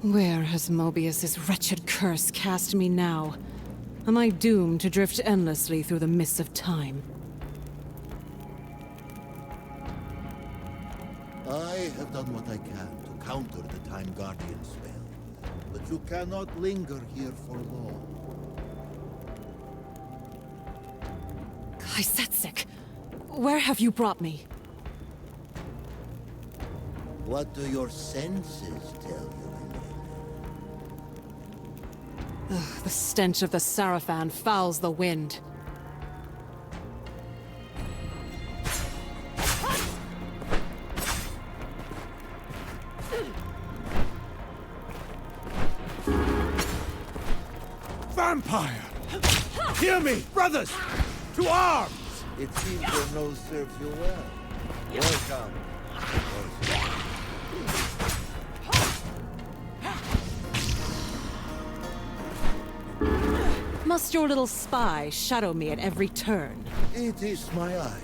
Where has Mobius's wretched curse cast me now? Am I doomed to drift endlessly through the mists of time? I have done what I can to counter the Time Guardian spell, but you cannot linger here for long. Kaisetsik, where have you brought me? What do your senses tell you? The stench of the Sarafan fouls the wind. Vampire! Hear me, brothers! To arms! It seems your nose serves you well. Welcome. Must your little spy shadow me at every turn? It is my eyes,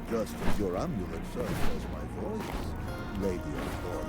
just as your amulet serves as my voice, Lady of Thorn.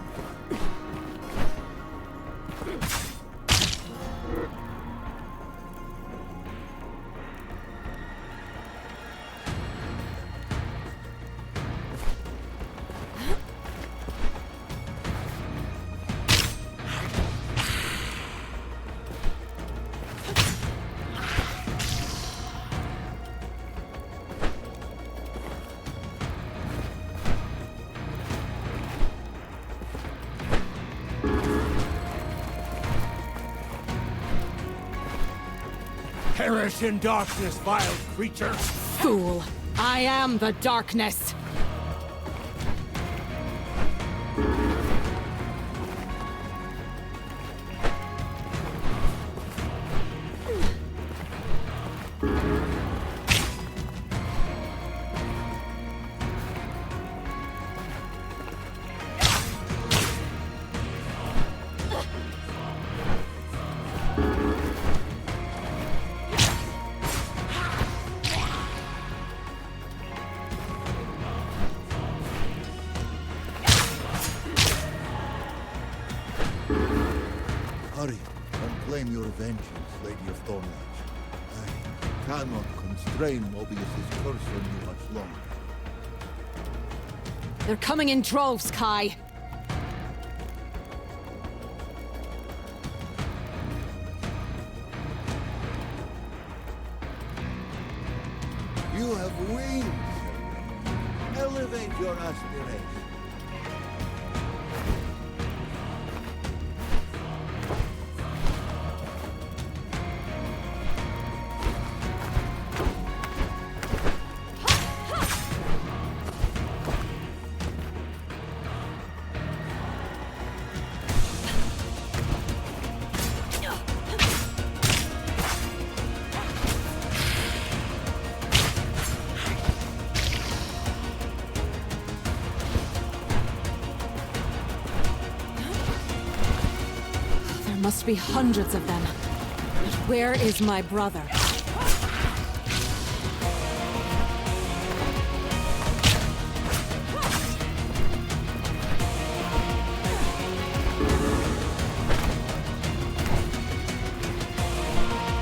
Perish in darkness, vile creature! Fool! I am the darkness! Hurry and claim your vengeance, Lady of Thornage. I cannot constrain Mobius's curse on you much longer. They're coming in droves, Kai! You have wings! Elevate your aspirations. Must be hundreds of them. But where is my brother?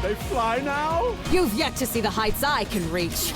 They fly now? You've yet to see the heights I can reach.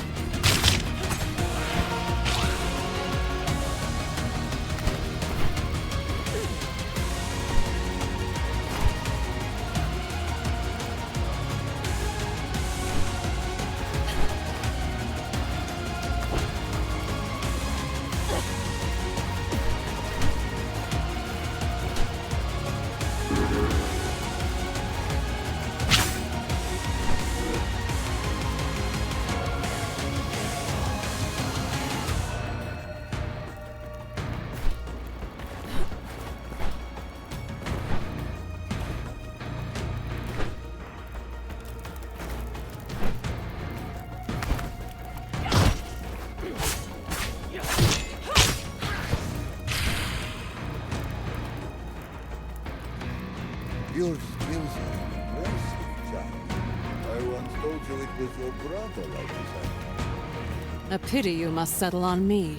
Your skills are impressive, child. I once told you it was your brother I was after. A pity you must settle on me.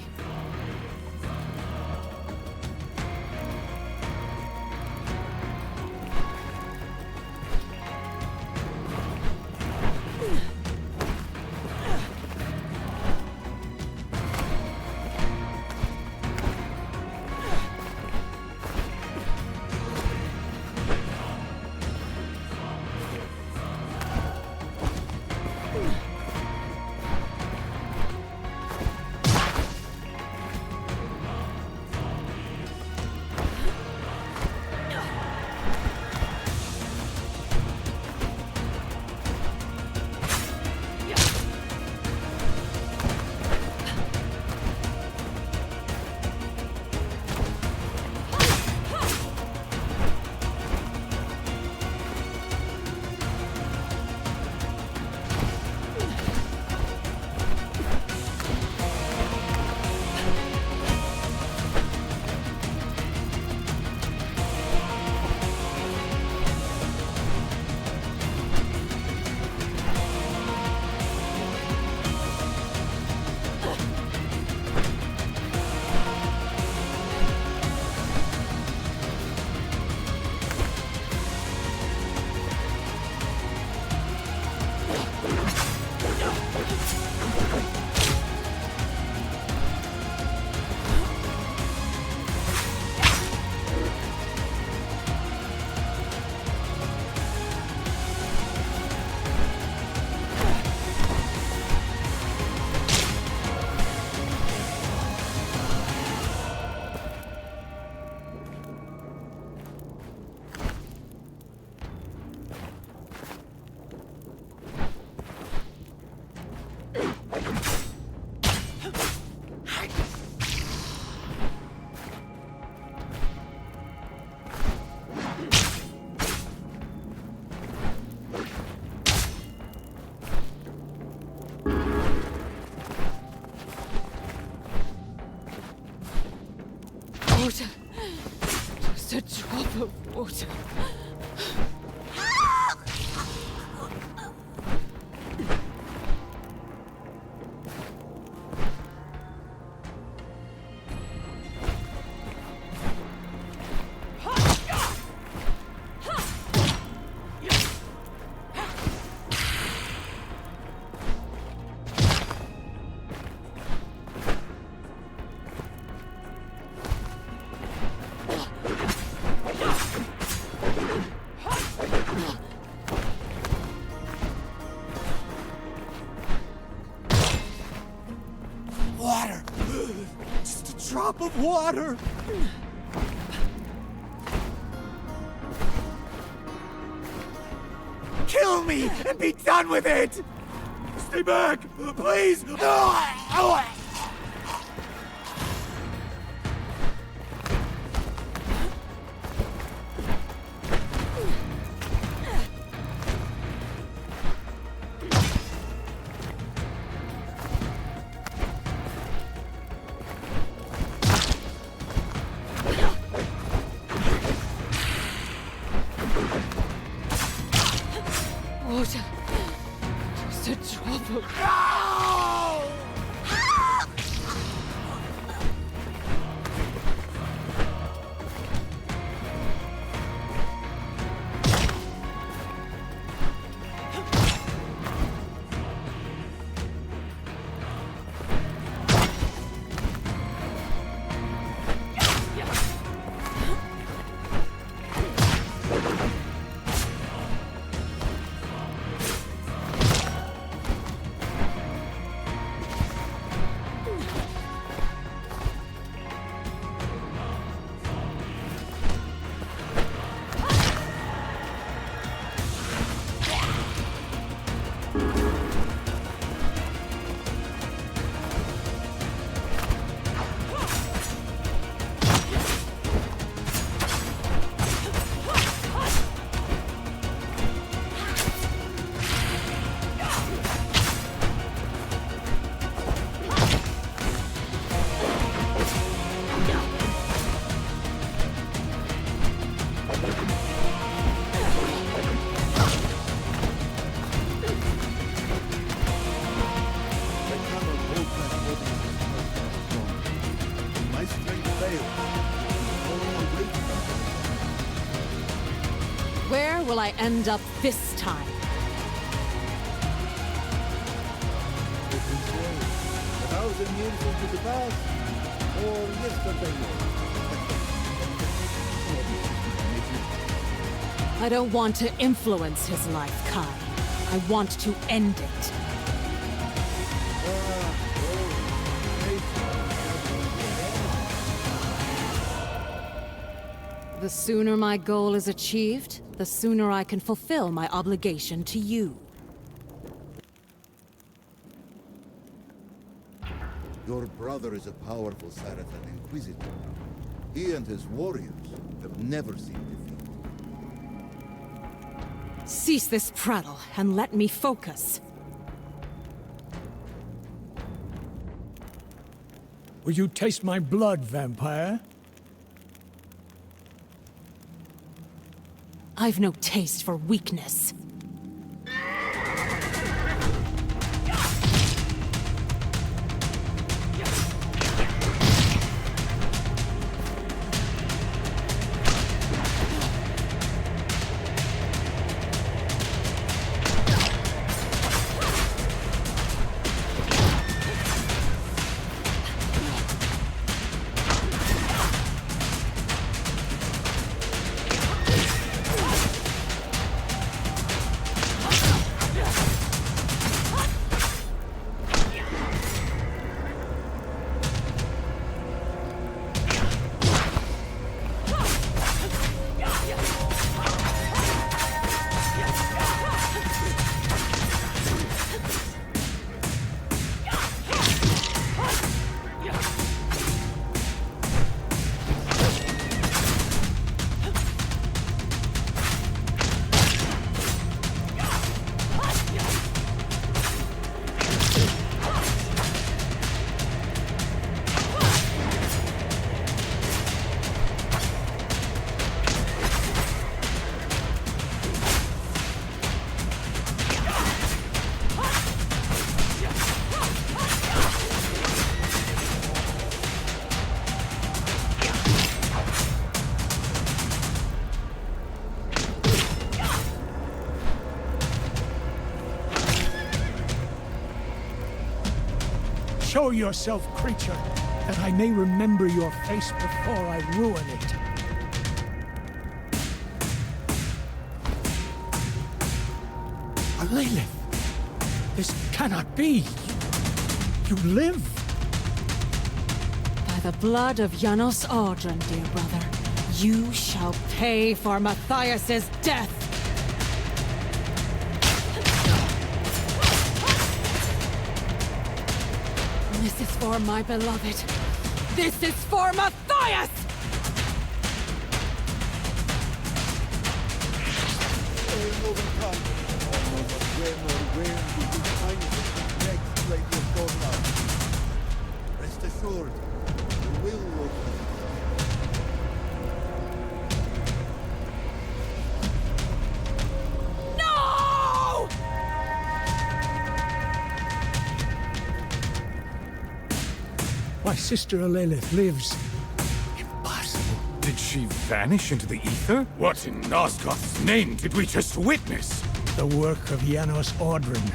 Water. Just a drop of water. Water! Just a drop of water! Kill me and be done with it! Stay back! Please! No! Water. Just a drop of... No! Where will I end up this time? 1,000 years into the past, or yesterday I don't want to influence his life, Kain. I want to end it. The sooner my goal is achieved, the sooner I can fulfill my obligation to you. Your brother is a powerful Sarathan Inquisitor. He and his warriors have never seen defeat. Cease this prattle and let me focus. Will you taste my blood, vampire? I've no taste for weakness. Show yourself, creature, that I may remember your face before I ruin it. Lilith, this cannot be. You live? By the blood of Janos Audron, dear brother, you shall pay for Matthias's death! This is for my beloved. This is for Matthias! Rest assured, you will look. No! My sister Lilith lives. Impossible. Did she vanish into the ether? What in Nosgoth's name did we just witness? The work of Janos Audron.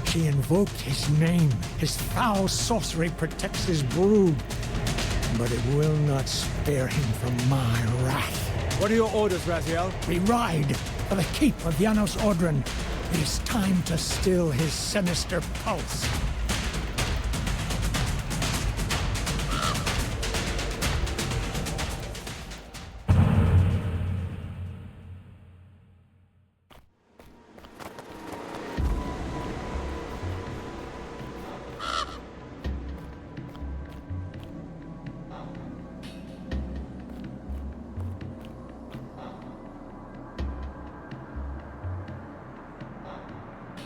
She invoked his name. His foul sorcery protects his brood. But it will not spare him from my wrath. What are your orders, Raziel? We ride for the keep of Janos Audron. It is time to still his sinister pulse.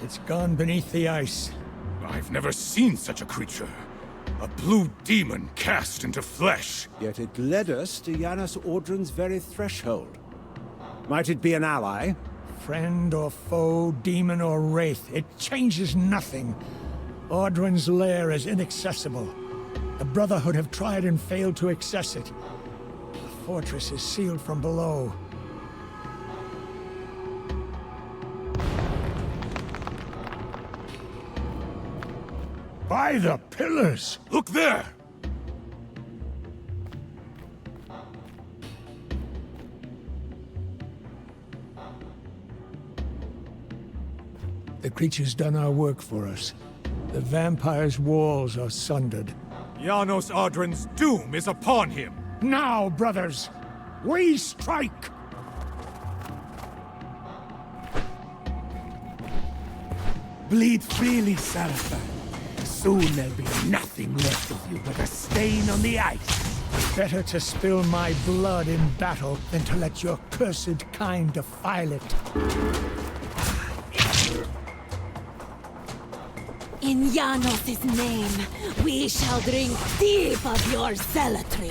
It's gone beneath the ice. I've never seen such a creature. A blue demon cast into flesh. Yet it led us to Janos Audron's very threshold. Might it be an ally? Friend or foe, demon or wraith, it changes nothing. Audron's lair is inaccessible. The Brotherhood have tried and failed to access it. The fortress is sealed from below. By the pillars! Look there! The creature's done our work for us. The vampire's walls are sundered. Janos Audron's doom is upon him! Now, brothers, we strike! Bleed freely, Seraphim. Soon there'll be nothing left of you but a stain on the ice. Better to spill my blood in battle than to let your cursed kind defile it. In Janos' name, we shall drink deep of your zealotry.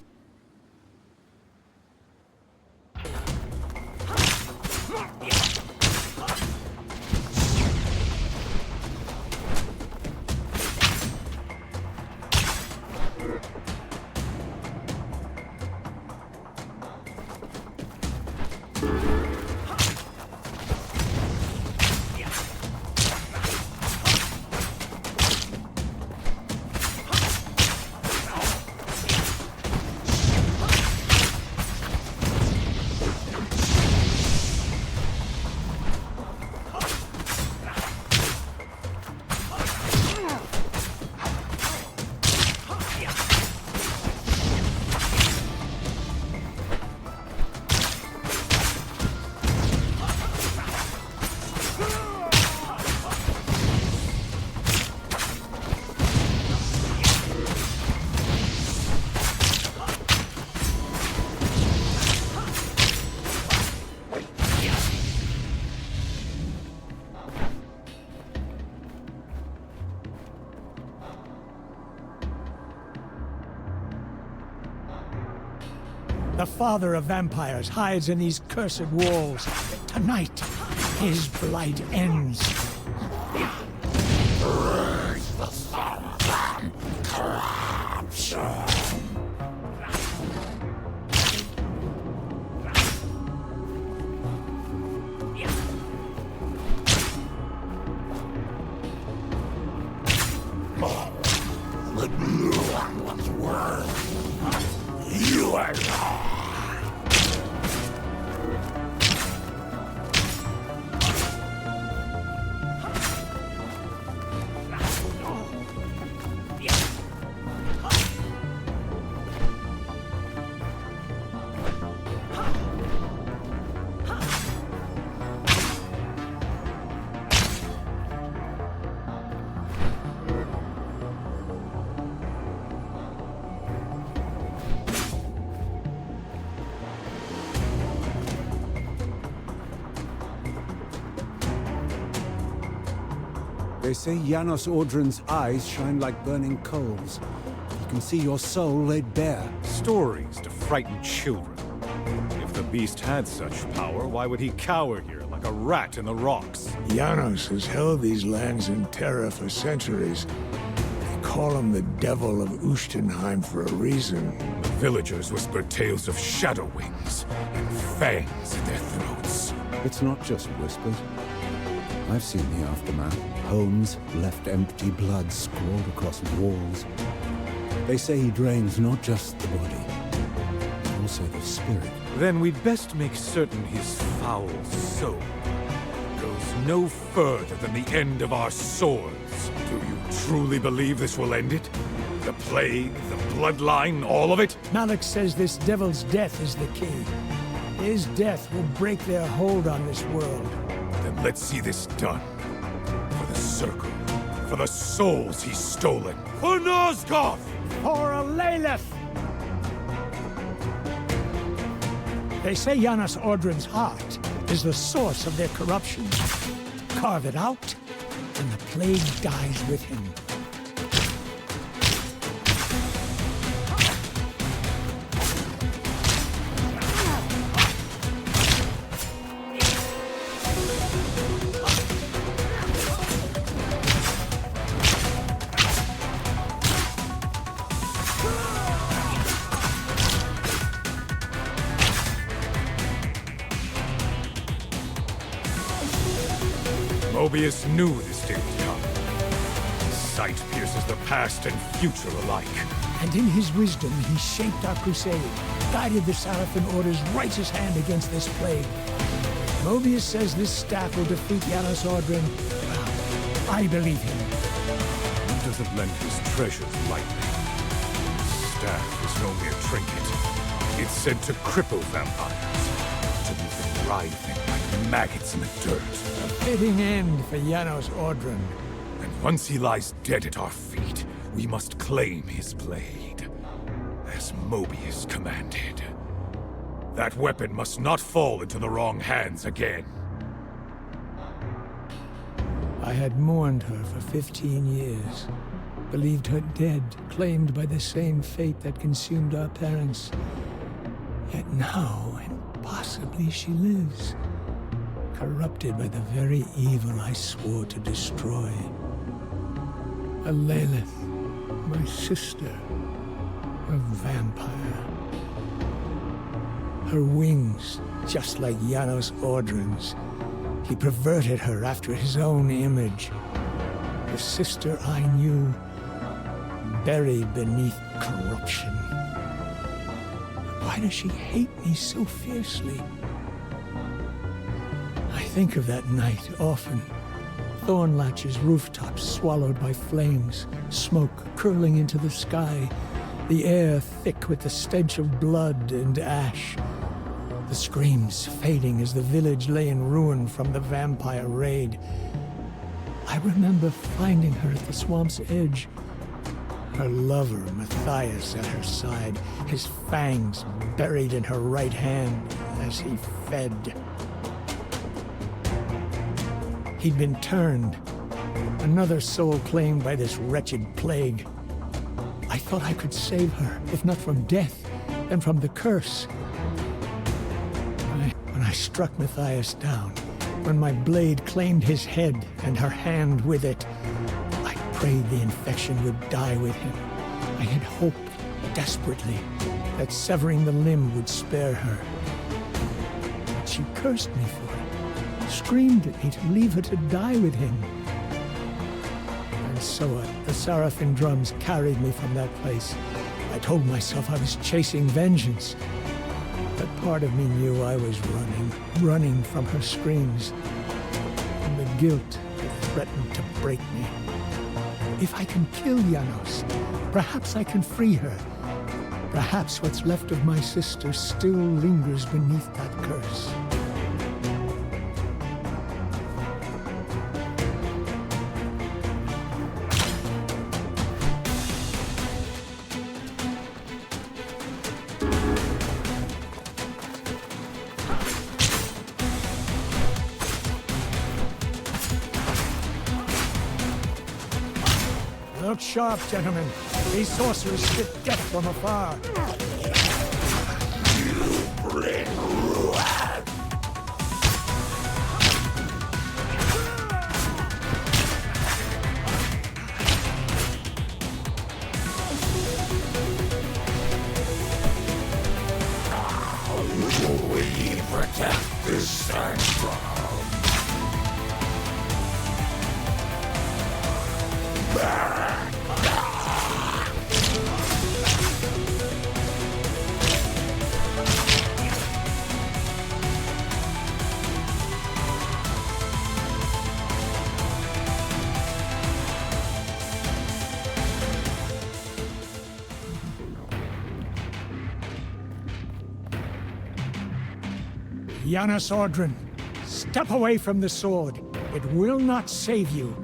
The father of vampires hides in these cursed walls. Tonight, his blight ends. Let They say Janos Audron's eyes shine like burning coals. He can see your soul laid bare. Stories to frighten children. If the beast had such power, why would he cower here like a rat in the rocks? Janos has held these lands in terror for centuries. They call him the Devil of Ustenheim for a reason. The villagers whispered tales of shadow wings and fangs in their throats. It's not just whispers. I've seen the aftermath. Homes left empty, blood scrawled across walls. They say he drains not just the body, but also the spirit. Then we'd best make certain his foul soul goes no further than the end of our swords. Do you truly believe this will end it? The plague, the bloodline, all of it? Malik says this devil's death is the key. His death will break their hold on this world. Then let's see this done. For the Circle. For the souls he's stolen. For Nosgoth! For a Lilith! They say Janos Audron's heart is the source of their corruption. Carve it out, and the plague dies with him. Mobius knew this day would come. His sight pierces the past and future alike. And in his wisdom, he shaped our crusade, guided the Saracen Order's righteous hand against this plague. Mobius says this staff will defeat Janos Audron. Well, I believe him. He doesn't lend his treasures lightly. His staff is no mere trinket. It's said to cripple vampires, to leave them writhing like maggots in the dirt. A fitting end for Janos Audron. And once he lies dead at our feet, we must claim his blade, as Mobius commanded. That weapon must not fall into the wrong hands again. I had mourned her for 15 years, believed her dead, claimed by the same fate that consumed our parents. Yet now, impossibly, she lives, corrupted by the very evil I swore to destroy. A Lilith, my sister, a vampire. Her wings, just like Janos Audron's. He perverted her after his own image. The sister I knew, buried beneath corruption. Why does she hate me so fiercely? I think of that night often. Thornlatch's rooftops swallowed by flames, smoke curling into the sky, the air thick with the stench of blood and ash. The screams fading as the village lay in ruin from the vampire raid. I remember finding her at the swamp's edge, her lover Matthias at her side, his fangs buried in her right hand as he fed. He'd been turned, another soul claimed by this wretched plague. I thought I could save her, if not from death, then from the curse. When I struck Matthias down, when my blade claimed his head and her hand with it, I prayed the infection would die with him. I had hoped, desperately, that severing the limb would spare her. But she cursed me for it, screamed at me to leave her to die with him. And so the Saracen drums carried me from that place. I told myself I was chasing vengeance. But part of me knew I was running from her screams, from the guilt that threatened to break me. If I can kill Janos, perhaps I can free her. Perhaps what's left of my sister still lingers beneath that curse. Look sharp, gentlemen. These sorcerers spit death from afar. We protect this sanctum. Janos Ordrin, step away from the sword. It will not save you.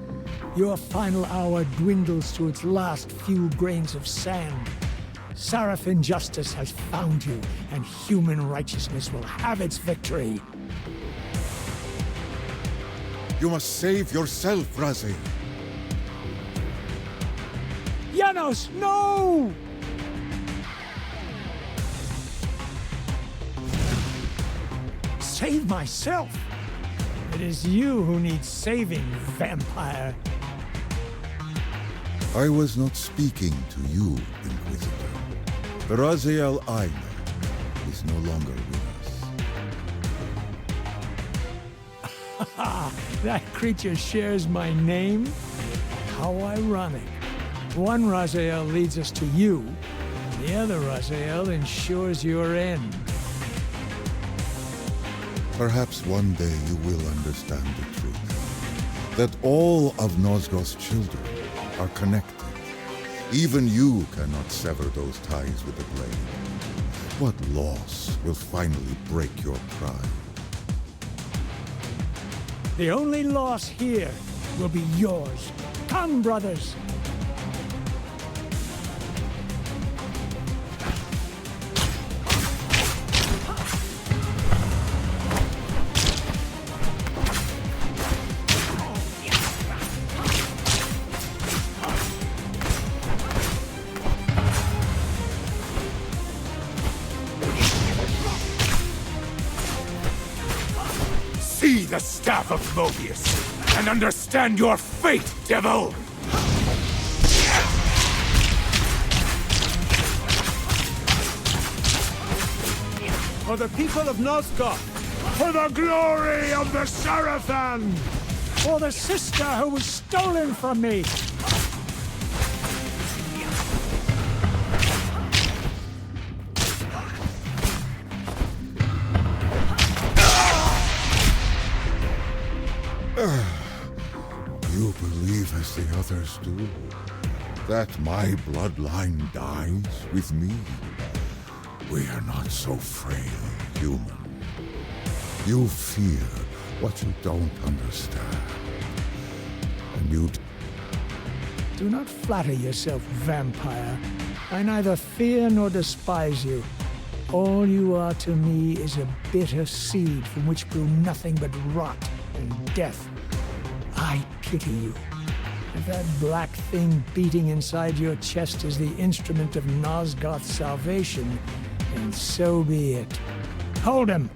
Your final hour dwindles to its last few grains of sand. Seraphin justice has found you, and human righteousness will have its victory. You must save yourself, Raziel. Janos, no! Save myself? It is you who need saving, vampire. I was not speaking to you, Inquisitor. The Raziel I know is no longer with us. That creature shares my name? How ironic. One Raziel leads us to you, and the other Raziel ensures your end. Perhaps one day you will understand the truth. That all of Nosgoth's children are connected. Even you cannot sever those ties with the blade. What loss will finally break your pride? The only loss here will be yours. Come, brothers! See the staff of Mobius, and understand your fate, devil! For the people of Nosgoth! For the glory of the Seraphin! For the sister who was stolen from me! You believe as the others do? That my bloodline dies with me? We are not so frail, human. You fear what you don't understand. And you... Do not flatter yourself, vampire. I neither fear nor despise you. All you are to me is a bitter seed from which grew nothing but rot and death. I pity you. If that black thing beating inside your chest is the instrument of Nosgoth's salvation, then so be it. Hold him!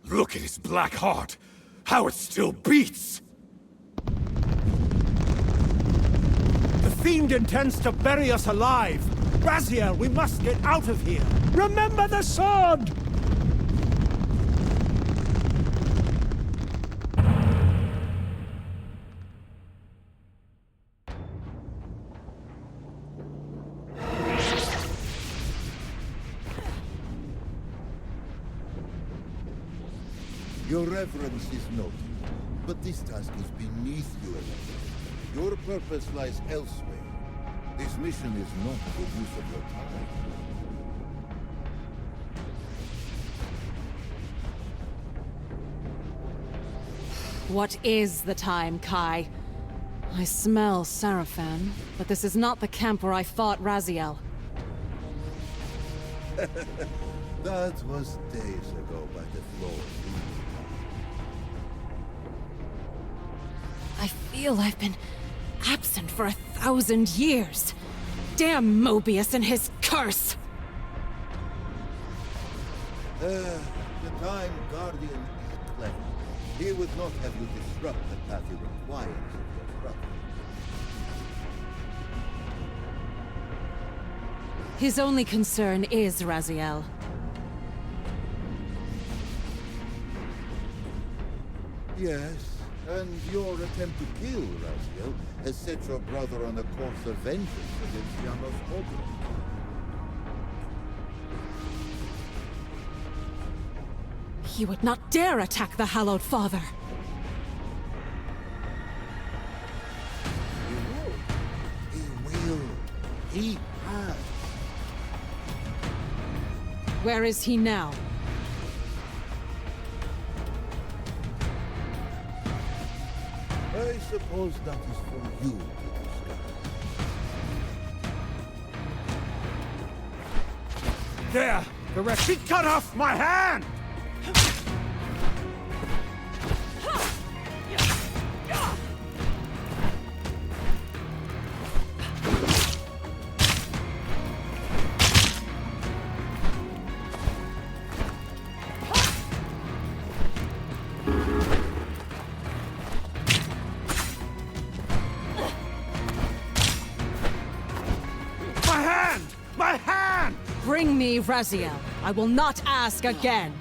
Look at his black heart! How it still beats! The fiend intends to bury us alive! Raziel, we must get out of here! Remember the sword! Your reverence is noted, but this task is beneath you. Your purpose lies elsewhere. This mission is not the use of your time. What is the time, Kai? I smell Seraphin, but this is not the camp where I fought Raziel. That was days ago by the floor. I feel I've been absent for 1,000 years. Damn Mobius and his curse! The Time Guardian is clever. He would not have you disrupt the path he requires of your brother. His only concern is Raziel. Yes, and your attempt to kill Raziel has set your brother on a course of vengeance against Janos Oblast. He would not dare attack the Hallowed Father. He will. He has. Where is he now? I suppose that is for you to discuss. There! The rest. He cut off my hand! Bring me Raziel. I will not ask again.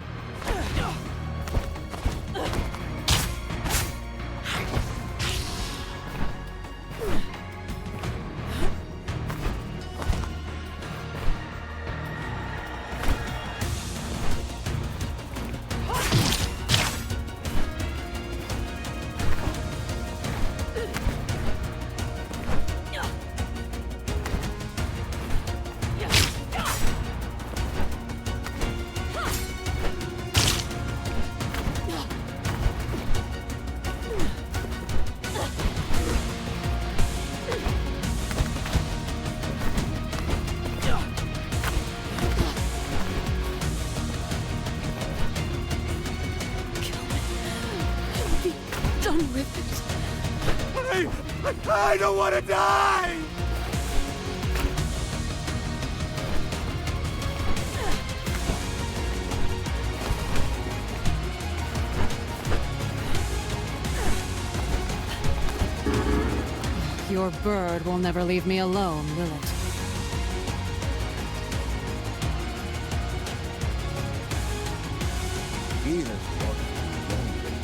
I don't want to die! Your bird will never leave me alone, will it? He has lost his own way.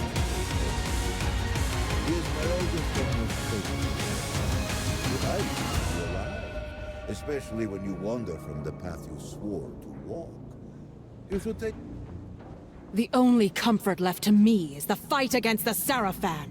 He is my oldest and most faithful. But I keep you alive, especially when you wander from the path you swore to walk. You should take... The only comfort left to me is the fight against the Sarafan.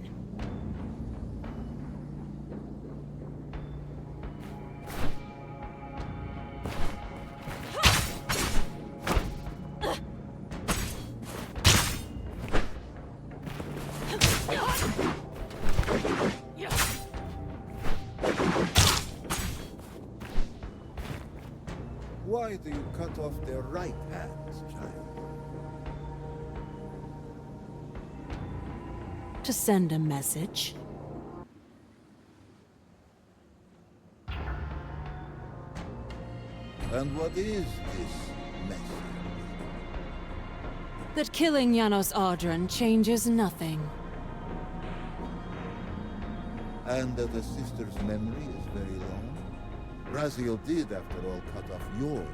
Why do you cut off their right hands, child? To send a message. And what is this message? That killing Janos Audron changes nothing. And that the sister's memory is very long? Raziel did, after all, cut off your right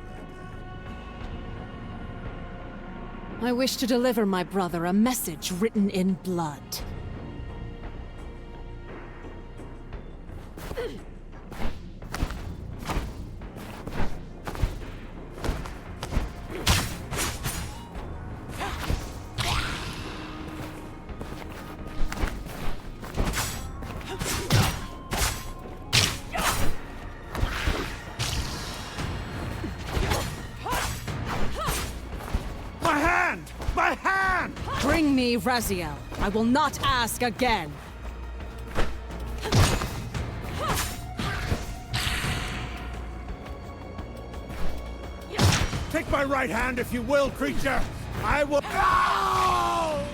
hand. I wish to deliver my brother a message written in blood. Bring me Raziel. I will not ask again. Take my right hand if you will, creature! I will... No!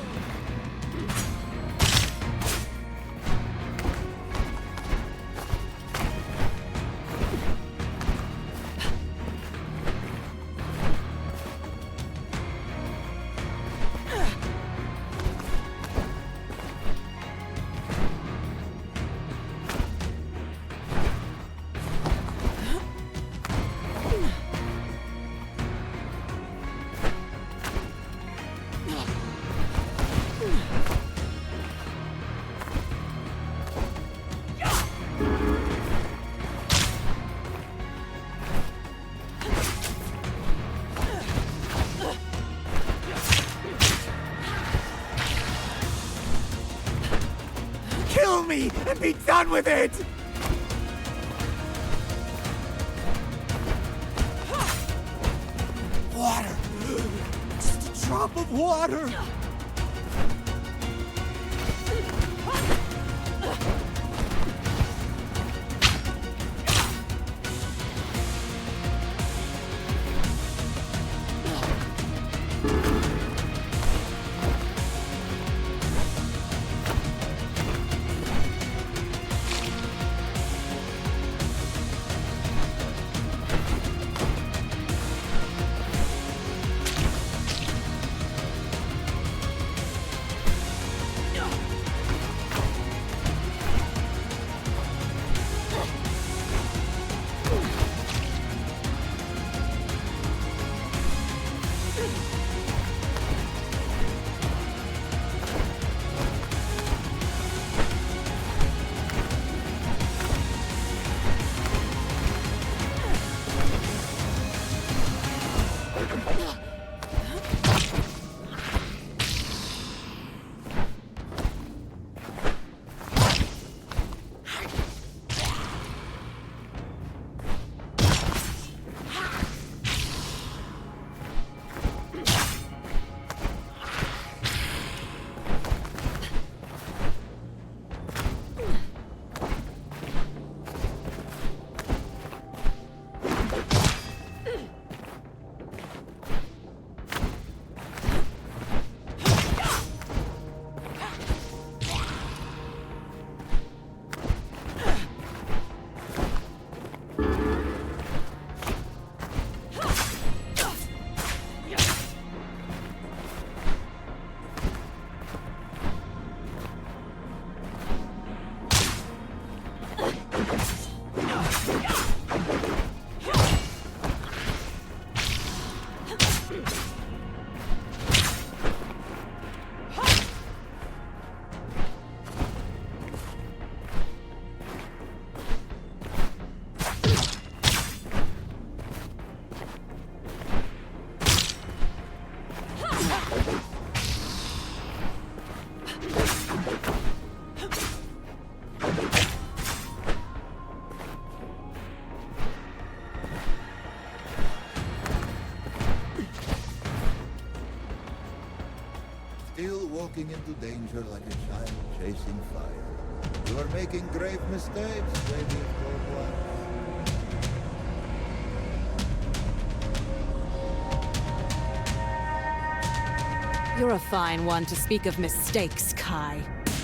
Kill me and be done with it! Water! Just a drop of water! Still walking into danger like a child chasing fire. You are making grave mistakes, Lady of Cold. You're a fine one to speak of mistakes, Kai.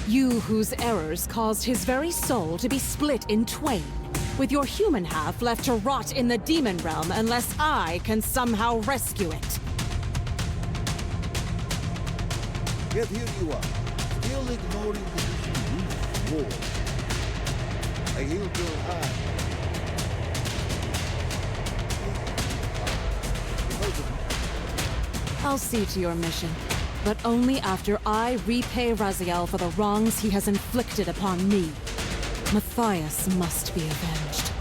You whose errors caused his very soul to be split in twain, with your human half left to rot in the demon realm unless I can somehow rescue it. Yet here you are, still ignoring the issue. War. I healed your hand. I'll see to your mission, but only after I repay Raziel for the wrongs he has inflicted upon me. Matthias must be avenged.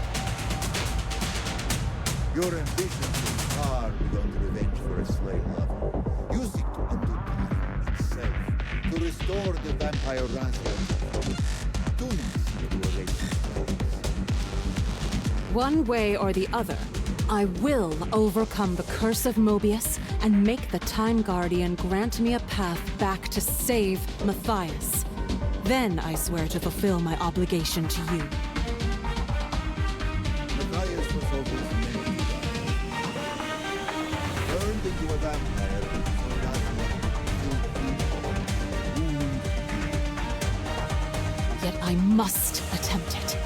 Your ambition is far beyond revenge for a slain lover. Use it to undo time itself, to restore the vampire Raziel. Tune to your latest ways. One way or the other, I will overcome the curse of Mobius and make the Time Guardian grant me a path back to save Matthias. Then I swear to fulfill my obligation to you. Matthias was always meant to die. must attempt it.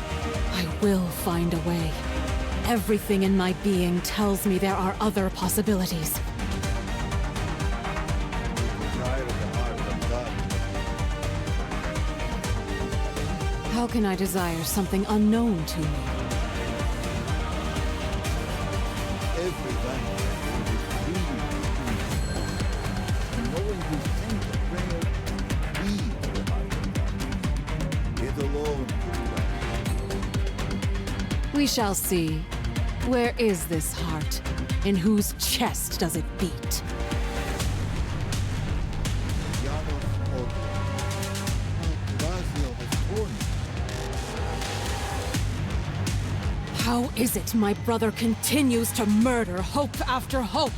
I will find a way. Everything in my being tells me there are other possibilities. How can I desire something unknown to me? We shall see. Where is this heart? In whose chest does it beat? How is it my brother continues to murder hope after hope?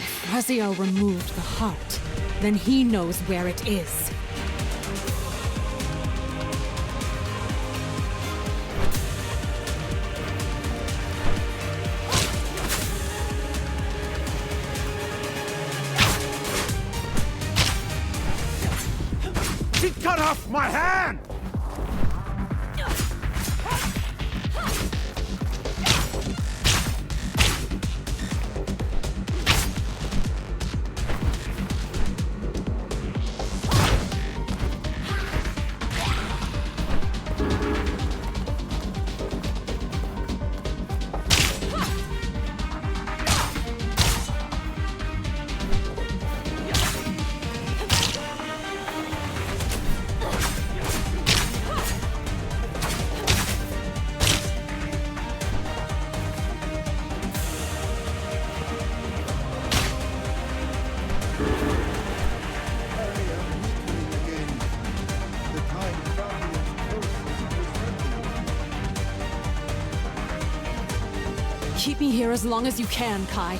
If Raziel removed the heart, then he knows where it is. She cut off my hand! Keep me here as long as you can, Kai.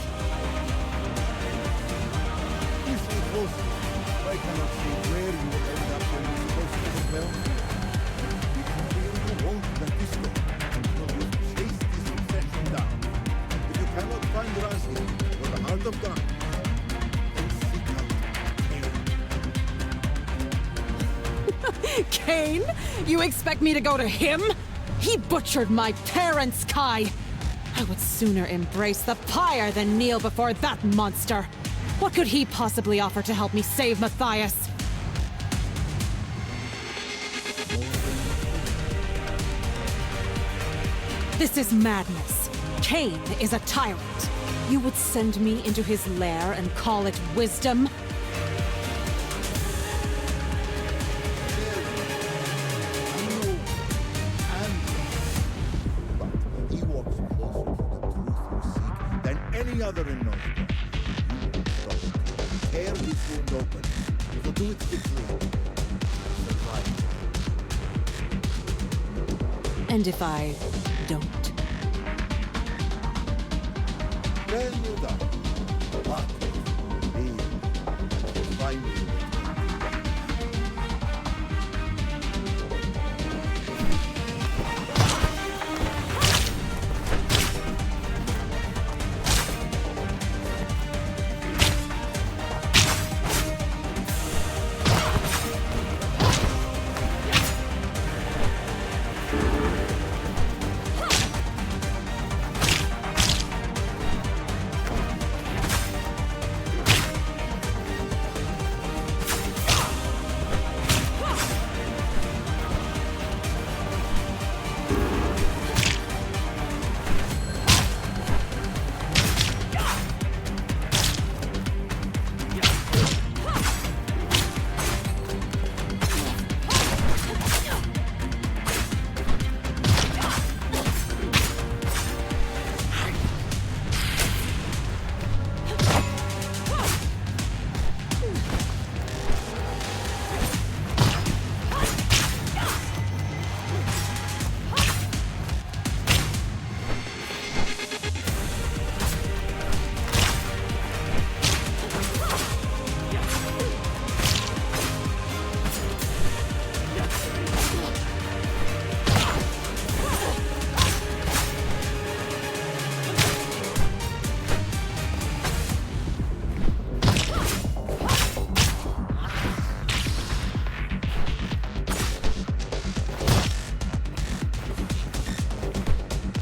Kain? You expect me to go to him? He butchered my parents, Kai! I would sooner embrace the pyre than kneel before that monster! What could he possibly offer to help me save Matthias? This is madness. Kain is a tyrant. You would send me into his lair and call it wisdom? Other in Northgard. You will stop it. Tear this wound open. You will do it quickly. Survive. And if I don't? Then you die. But me, find you.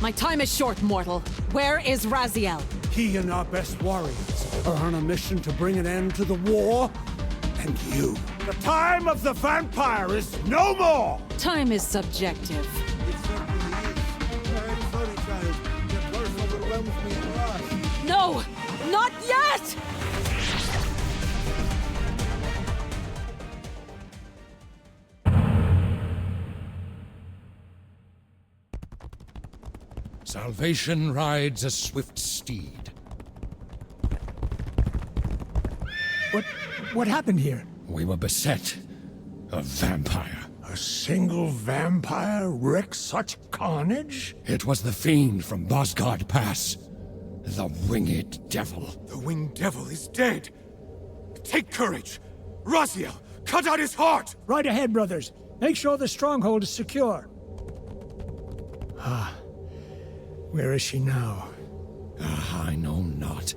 My time is short, mortal. Where is Raziel? He and our best warriors are on a mission to bring an end to the war. And you. The time of the vampire is no more! Time is subjective. It certainly is. I'm sorry, child. The curse overwhelms me at last. No! Not yet! Salvation rides a swift steed. What happened here? We were beset. A vampire. A single vampire wreaks such carnage? It was the fiend from Bosgard Pass. The winged devil. The winged devil is dead. Take courage. Raziel, cut out his heart! Right ahead, brothers. Make sure the stronghold is secure. Where is she now? I know not.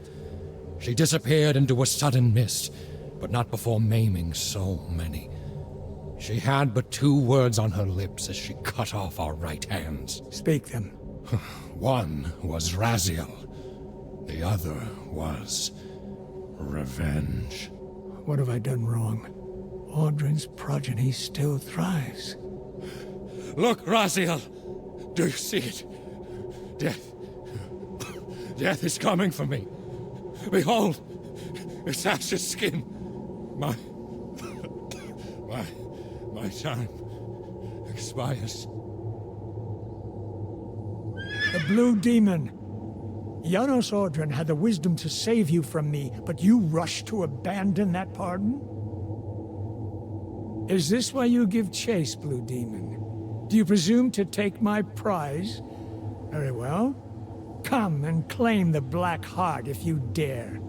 She disappeared into a sudden mist, but not before maiming so many. She had but 2 words on her lips as she cut off our right hands. Speak them. One was Raziel. The other was revenge. What have I done wrong? Audrin's progeny still thrives. Look, Raziel! Do you see it? Death is coming for me. Behold, its ashes skin. My time expires. The Blue Demon. Janos Audrin had the wisdom to save you from me, but you rushed to abandon that pardon? Is this why you give chase, Blue Demon? Do you presume to take my prize? Very well. Come and claim the Black Heart if you dare.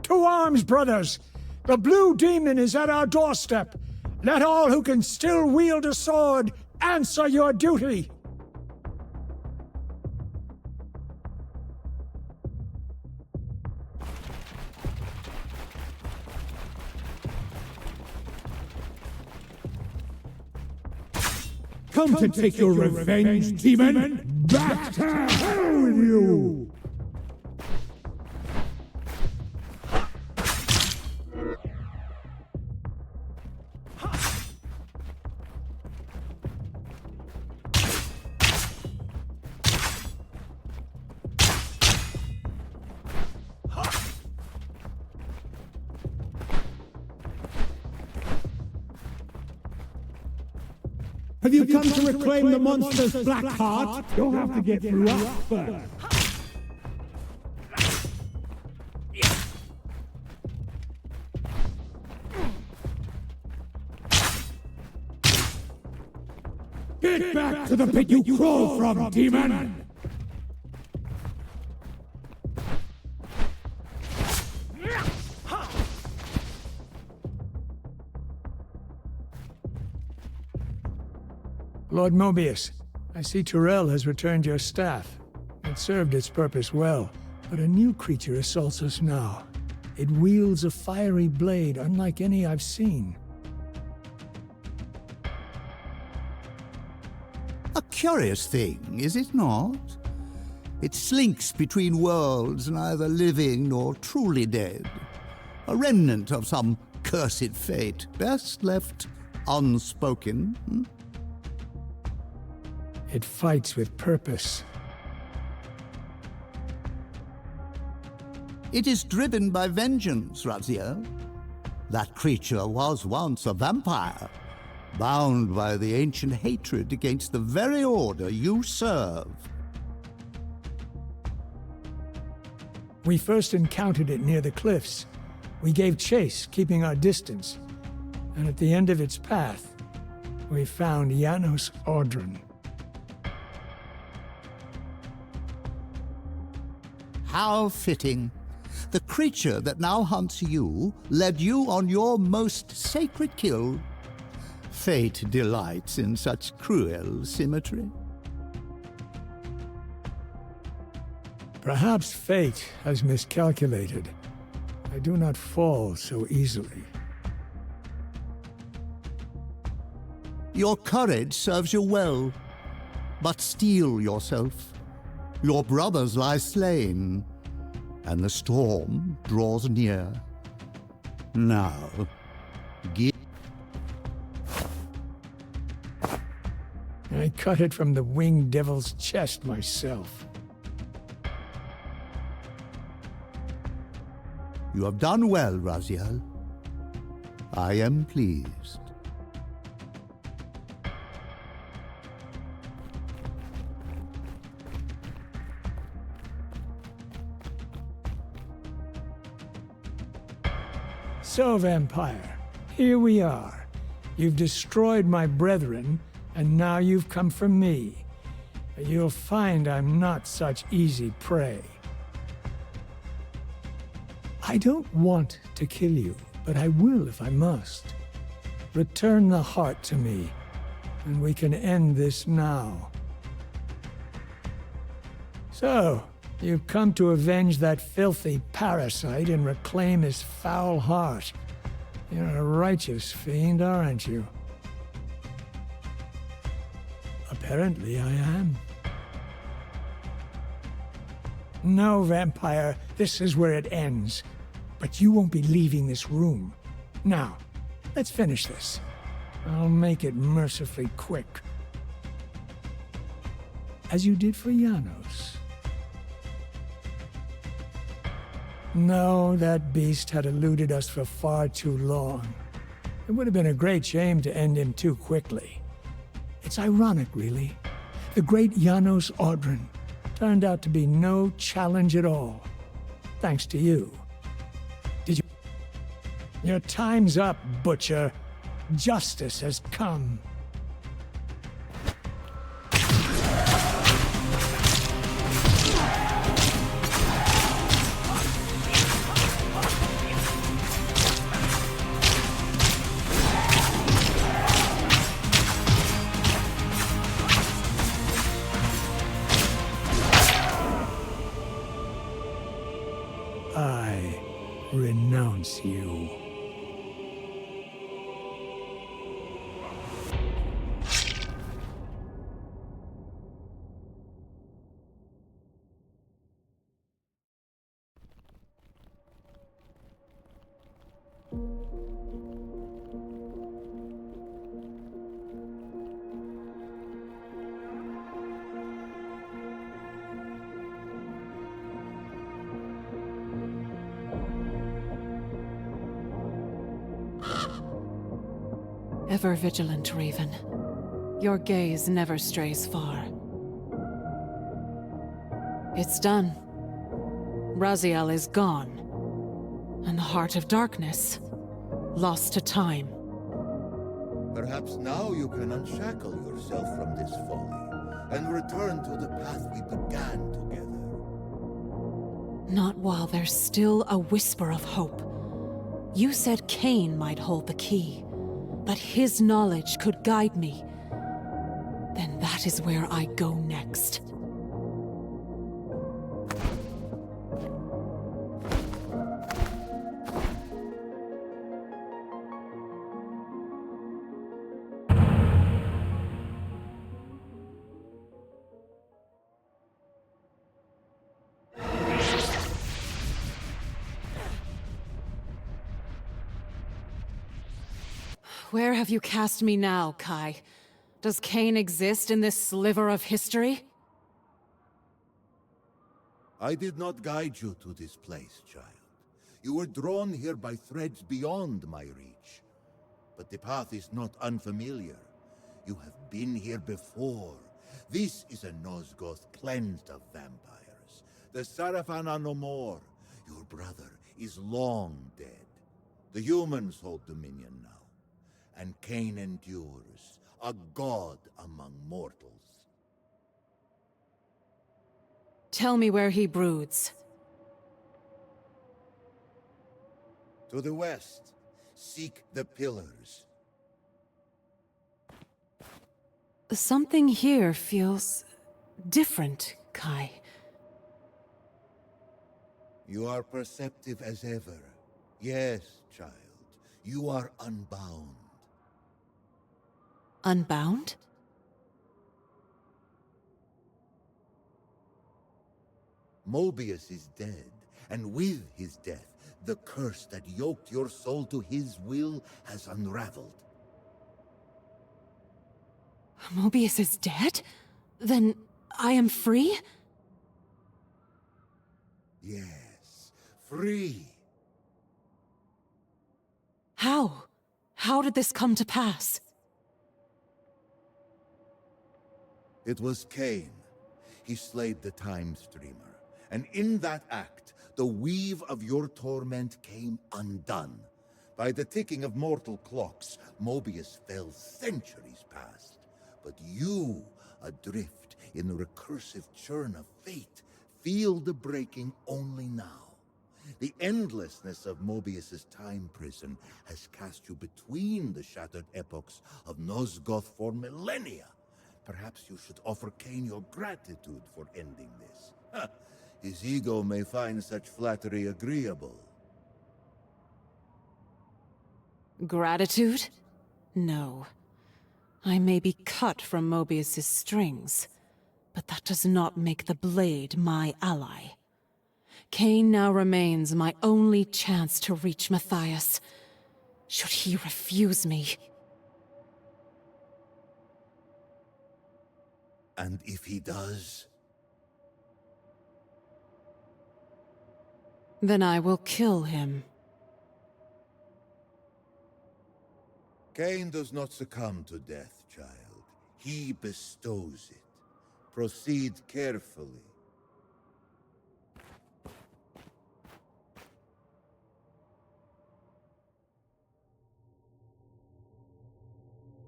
To arms, brothers! The Blue Demon is at our doorstep! Let all who can still wield a sword answer your duty! Come to take your revenge, demon! Back to hell with you! Have you come to reclaim the monster's black heart? You'll have to get through us first. Get back to the pit you crawled from, demon! Lord Mobius, I see Tyrell has returned your staff. It served its purpose well, but a new creature assaults us now. It wields a fiery blade unlike any I've seen. A curious thing, is it not? It slinks between worlds, neither living nor truly dead. A remnant of some cursed fate, best left unspoken. It fights with purpose. It is driven by vengeance, Raziel. That creature was once a vampire, bound by the ancient hatred against the very order you serve. We first encountered it near the cliffs. We gave chase, keeping our distance. And at the end of its path, we found Janos Audron. How fitting. The creature that now hunts you led you on your most sacred kill. Fate delights in such cruel symmetry. Perhaps fate has miscalculated. I do not fall so easily. Your courage serves you well, but steel yourself. Your brothers lie slain, and the storm draws near. Now, give... I cut it from the winged devil's chest myself. You have done well, Raziel. I am pleased. So, Vampire, here we are. You've destroyed my brethren, and now you've come for me. You'll find I'm not such easy prey. I don't want to kill you, but I will if I must. Return the heart to me, and we can end this now. So, you've come to avenge that filthy parasite and reclaim his foul heart. You're a righteous fiend, aren't you? Apparently I am. No, Vampire, this is where it ends. But you won't be leaving this room. Now, let's finish this. I'll make it mercifully quick. As you did for Janos. No, that beast had eluded us for far too long. It would have been a great shame to end him too quickly. It's ironic, really. The great Janos Audron turned out to be no challenge at all. Thanks to you. Your time's up, Butcher. Justice has come. I renounce you. Ever vigilant, Raven. Your gaze never strays far. It's done. Raziel is gone. And the Heart of Darkness, lost to time. Perhaps now you can unshackle yourself from this folly and return to the path we began together. Not while there's still a whisper of hope. You said Kain might hold the key, but his knowledge could guide me. That is where I go next. Where have you cast me now, Kai? Does Kain exist in this sliver of history? I did not guide you to this place, child. You were drawn here by threads beyond my reach. But the path is not unfamiliar. You have been here before. This is a Nosgoth cleansed of vampires. The Sarafan are no more. Your brother is long dead. The humans hold dominion now. And Kain endures, a god among mortals. Tell me where he broods. To the west, seek the pillars. Something here feels different, Kai. You are perceptive as ever. Yes, child. You are unbound. Unbound? Mobius is dead, and with his death, the curse that yoked your soul to his will has unraveled. Mobius is dead? Then I am free? Yes, free. How? How did this come to pass? It was Kain. He slayed the Time Streamer, and in that act, the weave of your torment came undone. By the ticking of mortal clocks, Mobius fell centuries past. But you, adrift in the recursive churn of fate, feel the breaking only now. The endlessness of Mobius's time prison has cast you between the shattered epochs of Nosgoth for millennia. Perhaps you should offer Kain your gratitude for ending this. His ego may find such flattery agreeable. Gratitude? No. I may be cut from Mobius's strings, but that does not make the blade my ally. Kain now remains my only chance to reach Matthias. Should he refuse me? And if he does? Then I will kill him. Kain does not succumb to death, child. He bestows it. Proceed carefully.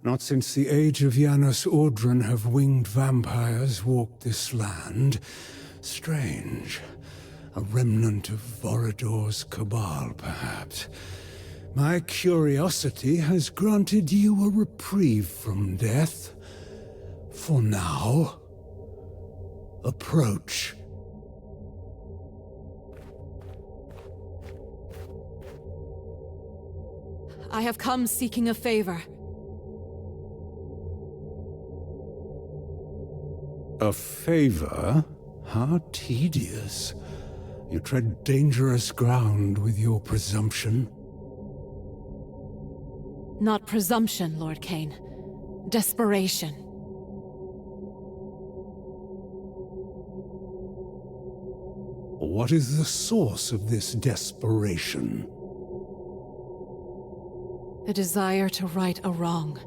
Not since the age of Janus Audron have winged vampires walked this land. Strange. A remnant of Vorador's cabal, perhaps. My curiosity has granted you a reprieve from death. For now. Approach. I have come seeking a favor. A favor? How tedious. You tread dangerous ground with your presumption. Not presumption, Lord Kain. Desperation. What is the source of this desperation? The desire to right a wrong.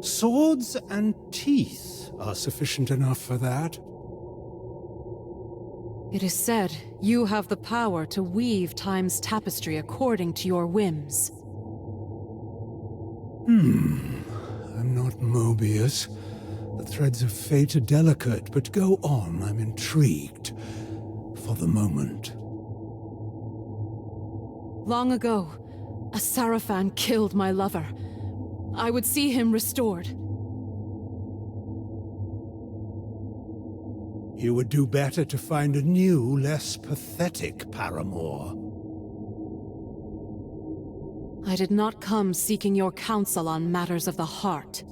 Swords and teeth are sufficient enough for that. It is said you have the power to weave time's tapestry according to your whims. I'm not Mobius. The threads of fate are delicate, but go on, I'm intrigued. For the moment. Long ago, a Sarafan killed my lover. I would see him restored. You would do better to find a new, less pathetic paramour. I did not come seeking your counsel on matters of the heart.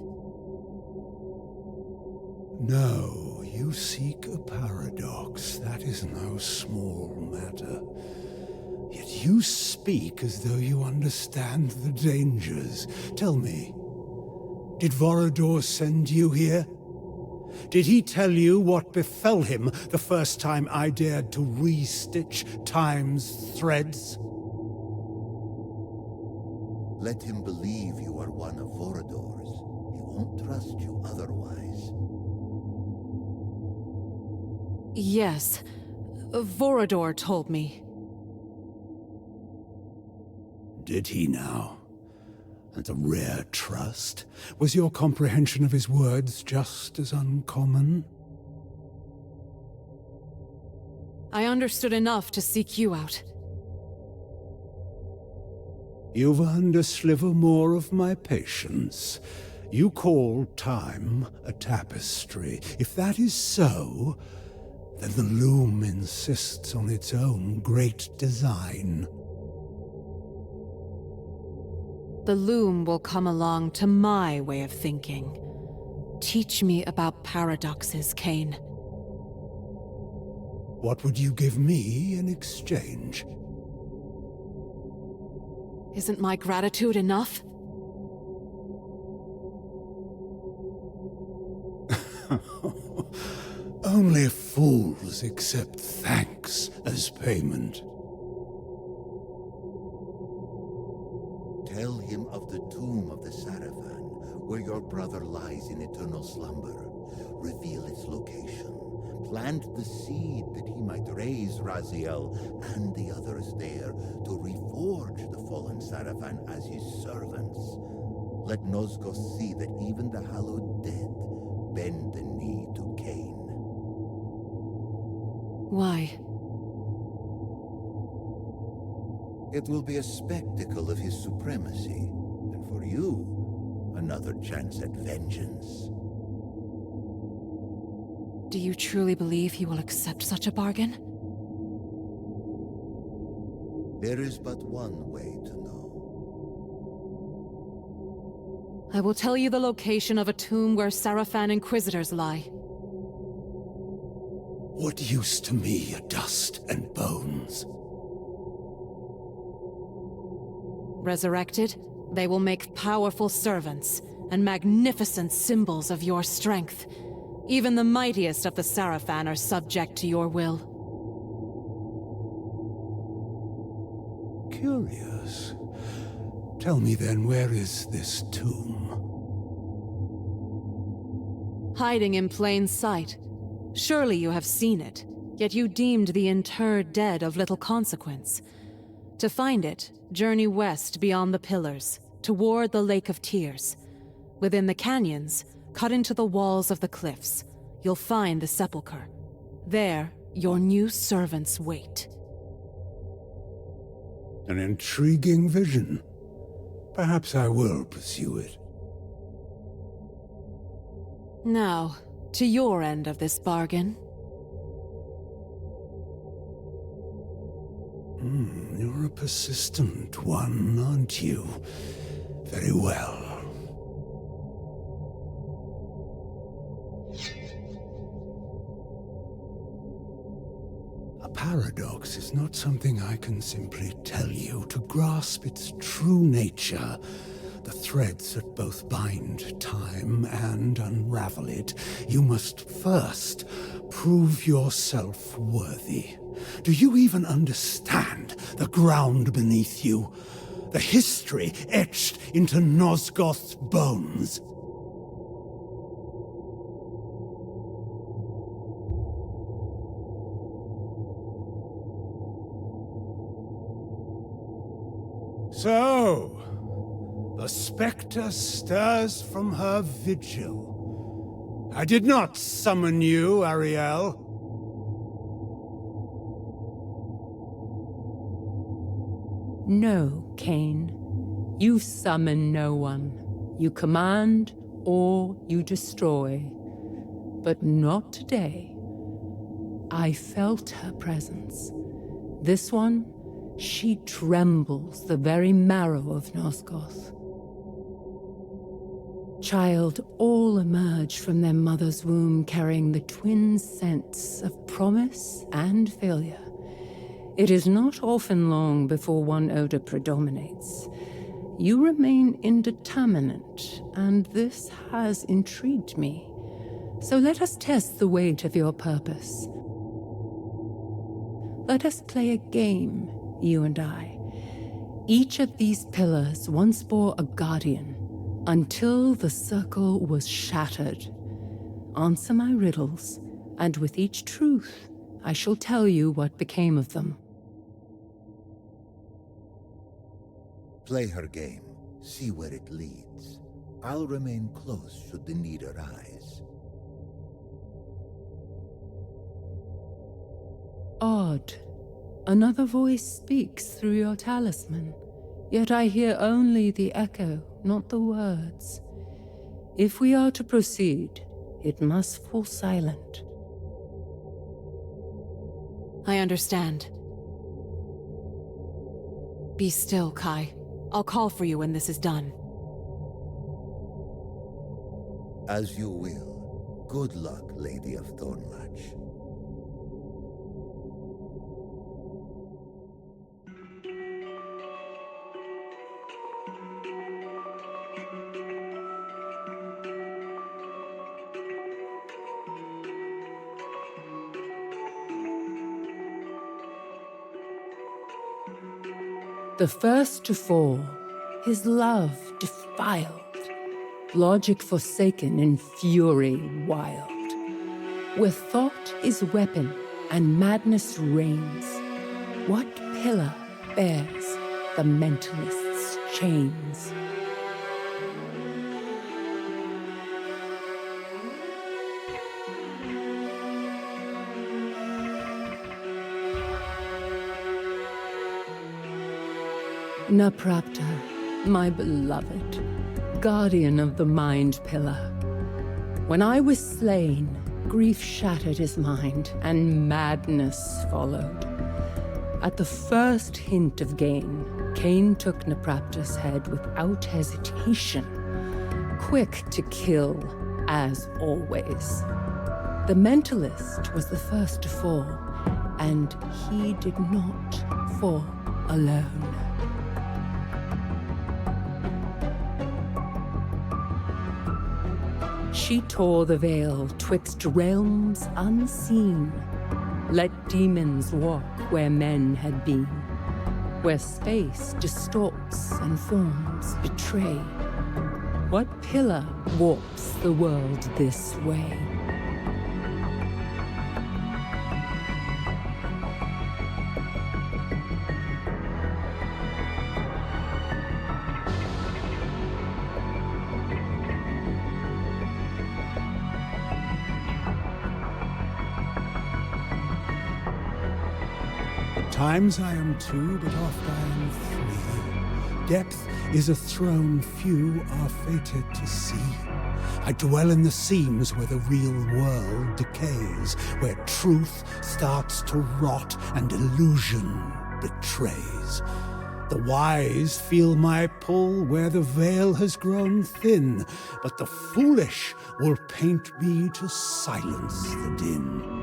No, you seek a paradox. That is no small matter. Yet you speak as though you understand the dangers. Tell me, did Vorador send you here? Did he tell you what befell him the first time I dared to re-stitch time's threads? Let him believe you are one of Vorador's. He won't trust you otherwise. Yes, Vorador told me. Did he now? And a rare trust? Was your comprehension of his words just as uncommon? I understood enough to seek you out. You've earned a sliver more of my patience. You call time a tapestry. If that is so, then the loom insists on its own great design. The loom will come along to my way of thinking. Teach me about paradoxes, Kain. What would you give me in exchange? Isn't my gratitude enough? Only fools accept thanks as payment. Tell him of the tomb of the Sarafan, where your brother lies in eternal slumber. Reveal its location. Plant the seed that he might raise Raziel and the others there to reforge the fallen Sarafan as his servants. Let Nosgoth see that even the hallowed dead bend the knee to Kain. Why? It will be a spectacle of his supremacy, and for you, another chance at vengeance. Do you truly believe he will accept such a bargain? There is but one way to know. I will tell you the location of a tomb where Sarafan Inquisitors lie. What use to me are dust and bones? Resurrected, they will make powerful servants and magnificent symbols of your strength. Even the mightiest of the Sarafan are subject to your will. Curious. Tell me then, where is this tomb? Hiding in plain sight. Surely you have seen it, yet you deemed the interred dead of little consequence. To find it, journey west beyond the pillars, toward the Lake of Tears. Within the canyons, cut into the walls of the cliffs, you'll find the sepulchre. There, your new servants wait. An intriguing vision. Perhaps I will pursue it. Now, to your end of this bargain. You're a persistent one, aren't you? Very well. A paradox is not something I can simply tell you. To grasp its true nature, the threads that both bind time and unravel it, you must first prove yourself worthy. Do you even understand the ground beneath you? The history etched into Nosgoth's bones? So, the spectre stirs from her vigil. I did not summon you, Ariel. No, Kain. You summon no one. You command or you destroy. But not today. I felt her presence. This one, she trembles the very marrow of Nosgoth. Child, all emerge from their mother's womb carrying the twin scents of promise and failure. It is not often long before one odor predominates. You remain indeterminate, and this has intrigued me. So let us test the weight of your purpose. Let us play a game, you and I. Each of these pillars once bore a guardian, until the circle was shattered. Answer my riddles, and with each truth, I shall tell you what became of them. Play her game. See where it leads. I'll remain close should the need arise. Odd. Another voice speaks through your talisman, yet I hear only the echo, not the words. If we are to proceed, it must fall silent. I understand. Be still, Kai. I'll call for you when this is done. As you will. Good luck, Lady of Thornlatch. The first to fall, his love defiled, logic forsaken in fury wild. Where thought is weapon and madness reigns, what pillar bears the mentalist's chains? Naprapta, my beloved, guardian of the mind pillar. When I was slain, grief shattered his mind, and madness followed. At the first hint of gain, Kain took Naprapta's head without hesitation, quick to kill, as always. The mentalist was the first to fall, and he did not fall alone. She tore the veil twixt realms unseen. Let demons walk where men had been, where space distorts and forms betray. What pillar warps the world this way? Times I am two, but oft I am three. Depth is a throne few are fated to see. I dwell in the seams where the real world decays, where truth starts to rot and illusion betrays. The wise feel my pull where the veil has grown thin, but the foolish will paint me to silence the din.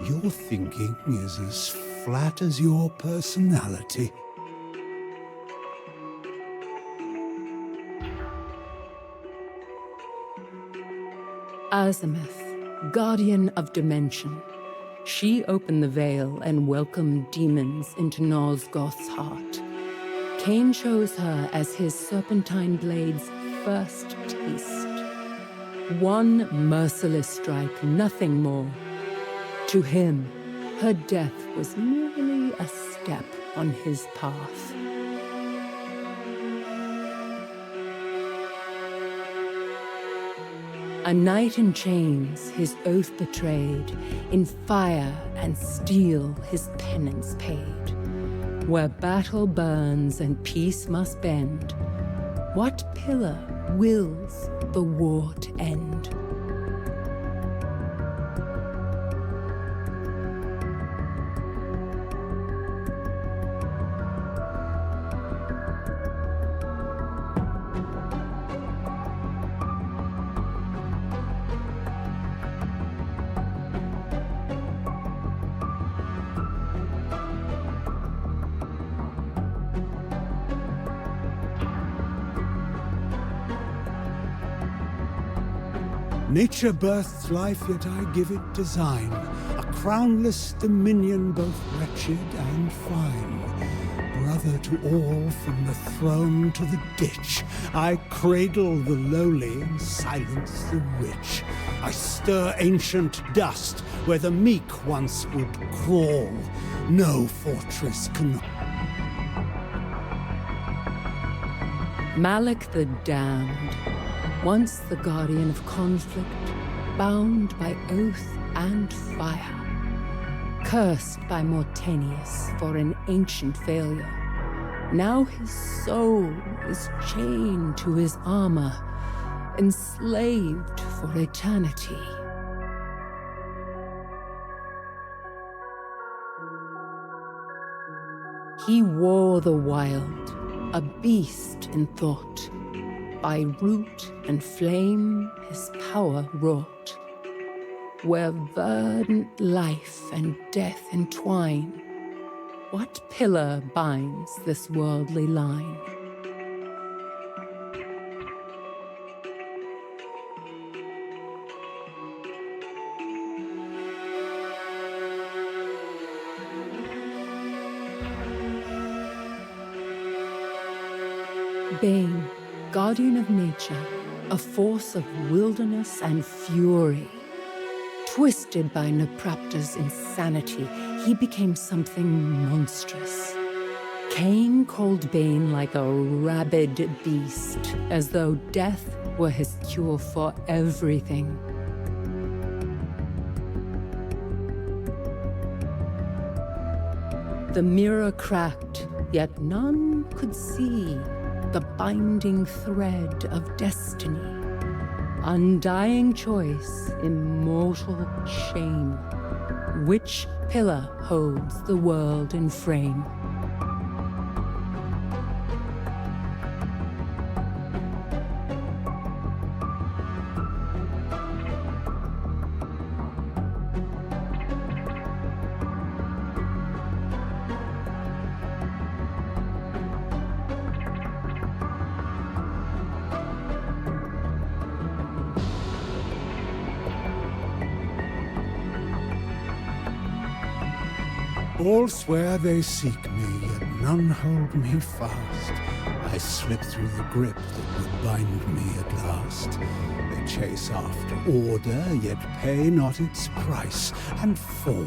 Your thinking is as flat as your personality. Azimeth, guardian of dimension. She opened the veil and welcomed demons into Nosgoth's heart. Kain chose her as his serpentine blade's first taste. One merciless strike, nothing more. To him, her death was merely a step on his path. A knight in chains, his oath betrayed, in fire and steel his penance paid. Where battle burns and peace must bend, what pillar wills the war to end? Nature births life, yet I give it design. A crownless dominion, both wretched and fine. Brother to all, from the throne to the ditch. I cradle the lowly and silence the rich. I stir ancient dust where the meek once would crawl. No fortress can... Malak the Damned, once the guardian of conflict, bound by oath and fire. Cursed by Mortanius for an ancient failure. Now his soul is chained to his armor, enslaved for eternity. He wore the wild, a beast in thought. By root and flame his power wrought. Where verdant life and death entwine, what pillar binds this worldly line? Bane, guardian of nature, a force of wilderness and fury. Twisted by Naprapta's insanity, he became something monstrous. Kain called Bane like a rabid beast, as though death were his cure for everything. The mirror cracked, yet none could see the binding thread of destiny. Undying choice, immortal shame. Which pillar holds the world in frame? All swear they seek me, yet none hold me fast. I slip through the grip that would bind me at last. They chase after order, yet pay not its price, and fall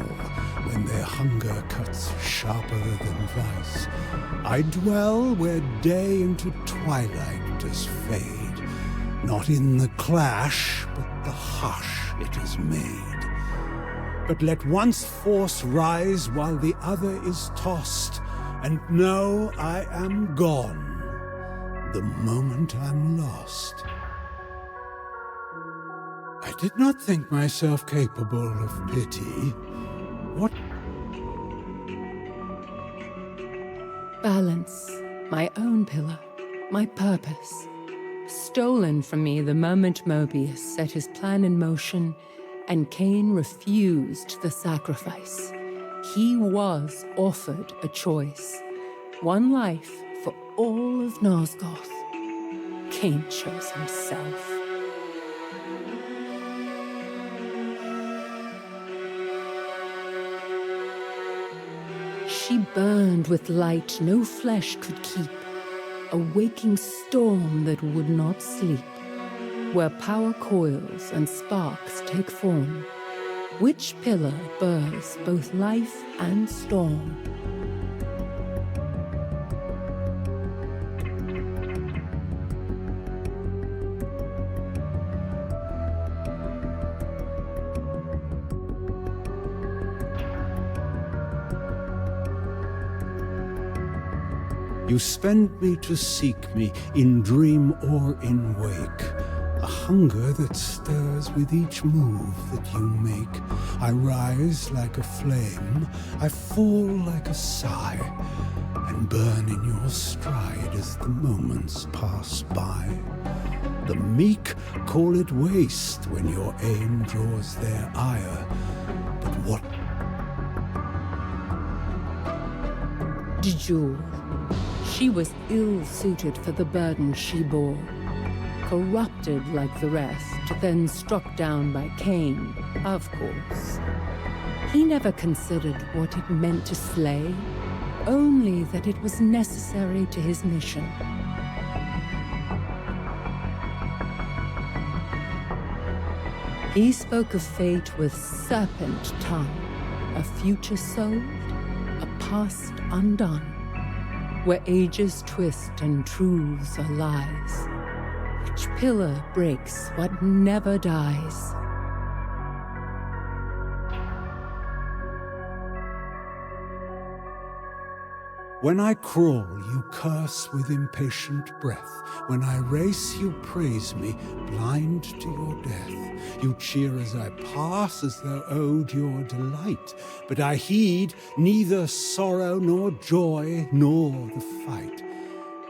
when their hunger cuts sharper than vice. I dwell where day into twilight does fade, not in the clash, but the hush it is made. But let one's force rise while the other is tossed, and know I am gone the moment I'm lost. I did not think myself capable of pity. What? Balance, my own pillar, my purpose. Stolen from me the moment Mobius set his plan in motion, and Kain refused the sacrifice. He was offered a choice. One life for all of Nosgoth. Kain chose himself. She burned with light no flesh could keep, a waking storm that would not sleep. Where power coils and sparks take form, which pillar burrs both life and storm? You spend me to seek me in dream or in wake. A hunger that stirs with each move that you make. I rise like a flame, I fall like a sigh, and burn in your stride as the moments pass by. The meek call it waste when your aim draws their ire. But what? Jewel. She was ill-suited for the burden she bore. corrupted like the rest, then struck down by Kain, of course. He never considered what it meant to slay, only that it was necessary to his mission. He spoke of fate with serpent tongue, a future sold, a past undone, where ages twist and truths are lies. Which pillar breaks what never dies? When I crawl, you curse with impatient breath. When I race, you praise me, blind to your death. You cheer as I pass, as though owed your delight. But I heed neither sorrow nor joy nor the fight.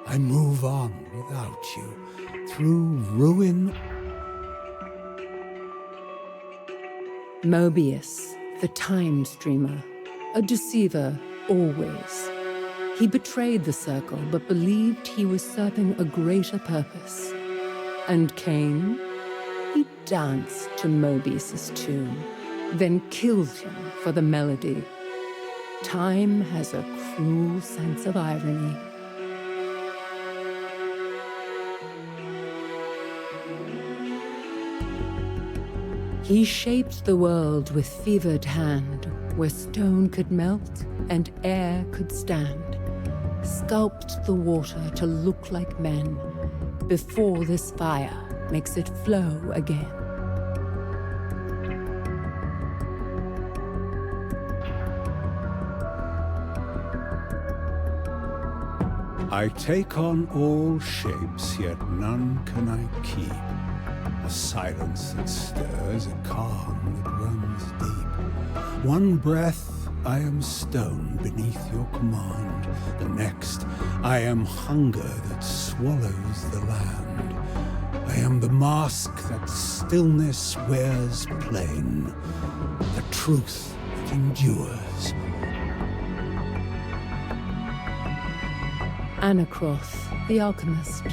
I move on without you, through ruin. Mobius, the time streamer, a deceiver always. He betrayed the circle, but believed he was serving a greater purpose. And Kain? He danced to Mobius's tune, then killed him for the melody. Time has a cruel sense of irony. He shaped the world with fevered hand, where stone could melt and air could stand. Sculpt the water to look like men, before this fire makes it flow again. I take on all shapes, yet none can I keep. A silence that stirs, a calm that runs deep. One breath, I am stone beneath your command. The next, I am hunger that swallows the land. I am the mask that stillness wears plain, the truth that endures. Anacroth, the alchemist.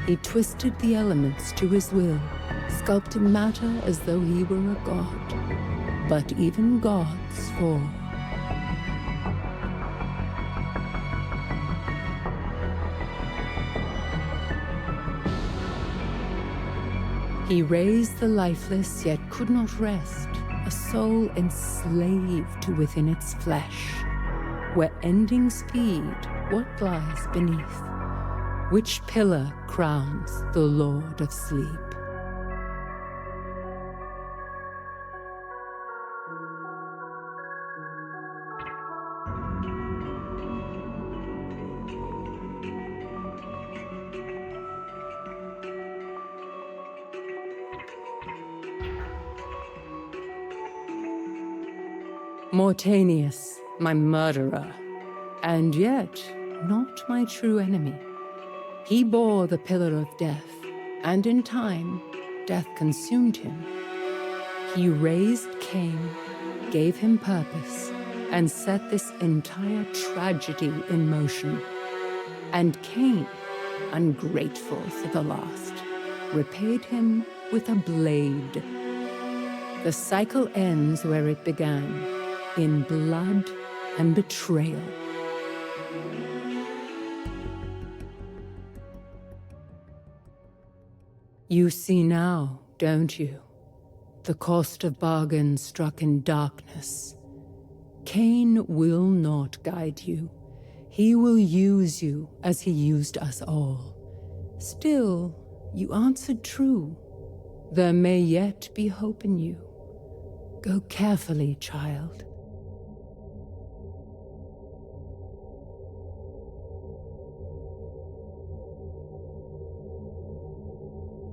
He twisted the elements to his will, sculpting matter as though he were a god. But even gods fall. He raised the lifeless, yet could not rest, a soul enslaved to within its flesh, where endings feed what lies beneath. Which pillar crowns the Lord of Sleep? Mortanius, my murderer, and yet not my true enemy. He bore the pillar of death, and in time, death consumed him. He raised Kain, gave him purpose, and set this entire tragedy in motion. And Kain, ungrateful for the last, repaid him with a blade. The cycle ends where it began, in blood and betrayal. You see now, don't you? The cost of bargains struck in darkness. Kain will not guide you. He will use you as he used us all. Still, you answered true. There may yet be hope in you. Go carefully, child.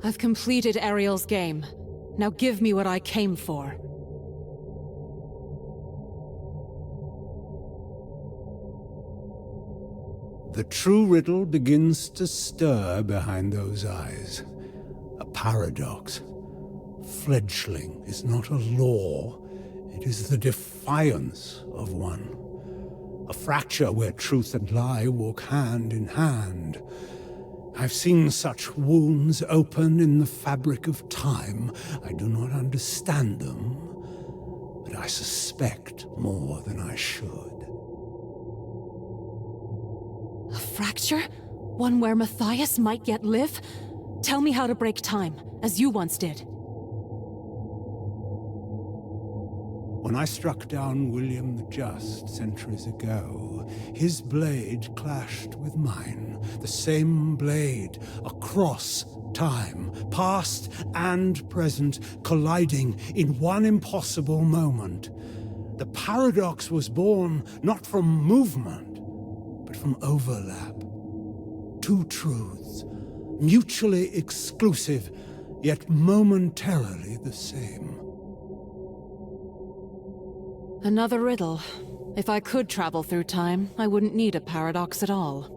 I've completed Ariel's game. Now give me what I came for. The true riddle begins to stir behind those eyes. A paradox. Fledgling is not a law, it is the defiance of one. A fracture where truth and lie walk hand in hand. I've seen such wounds open in the fabric of time. I do not understand them, but I suspect more than I should. A fracture? One where Matthias might yet live? Tell me how to break time, as you once did. When I struck down William the Just centuries ago, his blade clashed with mine. The same blade, across time, past and present, colliding in one impossible moment. The paradox was born not from movement, but from overlap. Two truths, mutually exclusive, yet momentarily the same. Another riddle. If I could travel through time, I wouldn't need a paradox at all.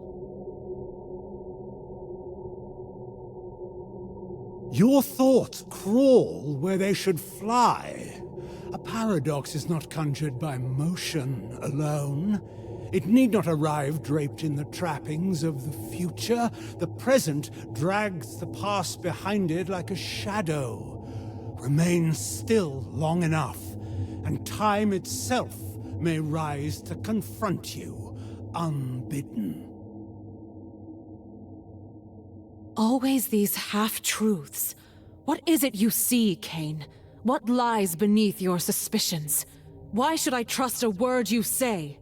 Your thoughts crawl where they should fly. A paradox is not conjured by motion alone. It need not arrive draped in the trappings of the future. The present drags the past behind it like a shadow. Remain still long enough, and time itself may rise to confront you, unbidden. Always these half-truths. What is it you see, Kain? What lies beneath your suspicions? Why should I trust a word you say?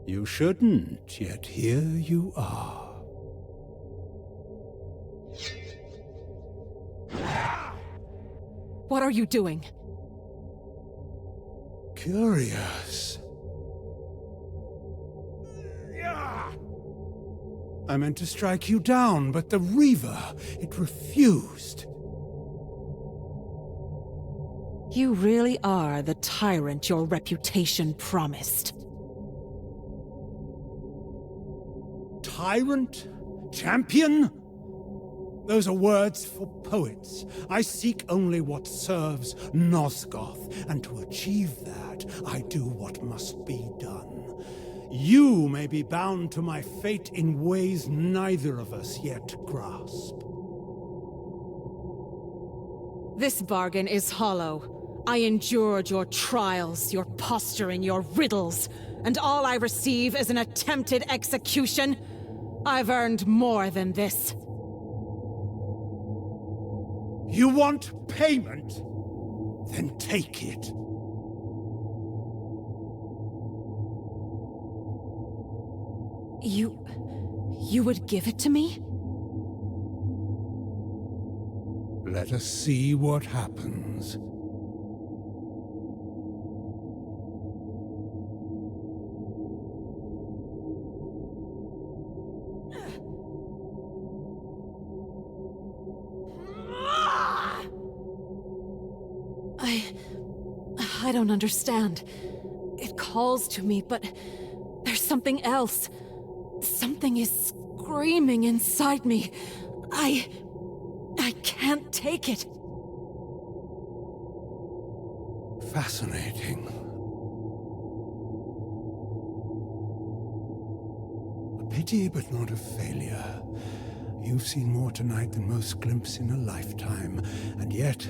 You shouldn't, yet here you are. What are you doing? Curious. I meant to strike you down, but the Reaver, it refused. You really are the tyrant your reputation promised. Tyrant? Champion? Those are words for poets. I seek only what serves Nosgoth, and to achieve that, I do what must be done. You may be bound to my fate in ways neither of us yet grasp. This bargain is hollow. I endured your trials, your posturing, your riddles, and all I receive is an attempted execution. I've earned more than this. You want payment? Then take it. You would give it to me? Let us see what happens. I don't understand. It calls to me, but there's something else. Something is screaming inside me. I can't take it. Fascinating. A pity, but not a failure. You've seen more tonight than most glimpse in a lifetime, and yet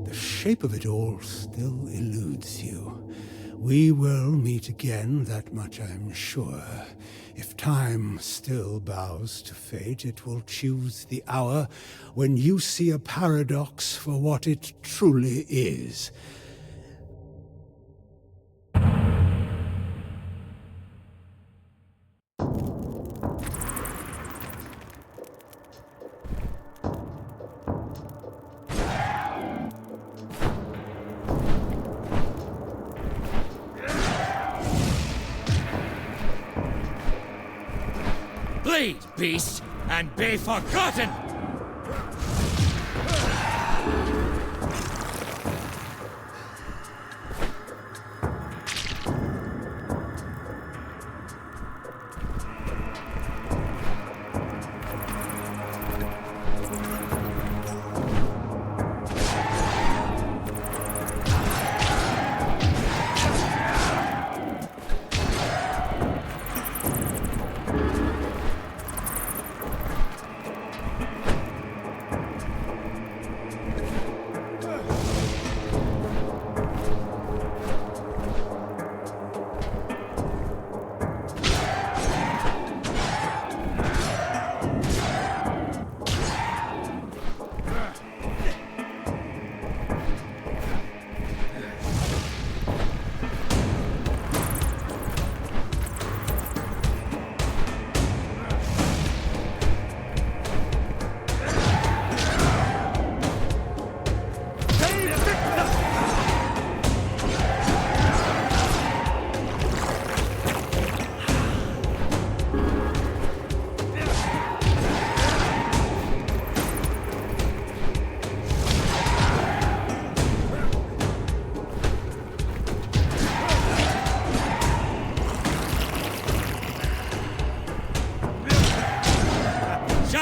the shape of it all still eludes you. We will meet again, that much I'm sure. If time still bows to fate, it will choose the hour when you see a paradox for what it truly is. Bleed, beast, and be forgotten!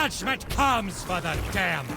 Judgment comes for the damned!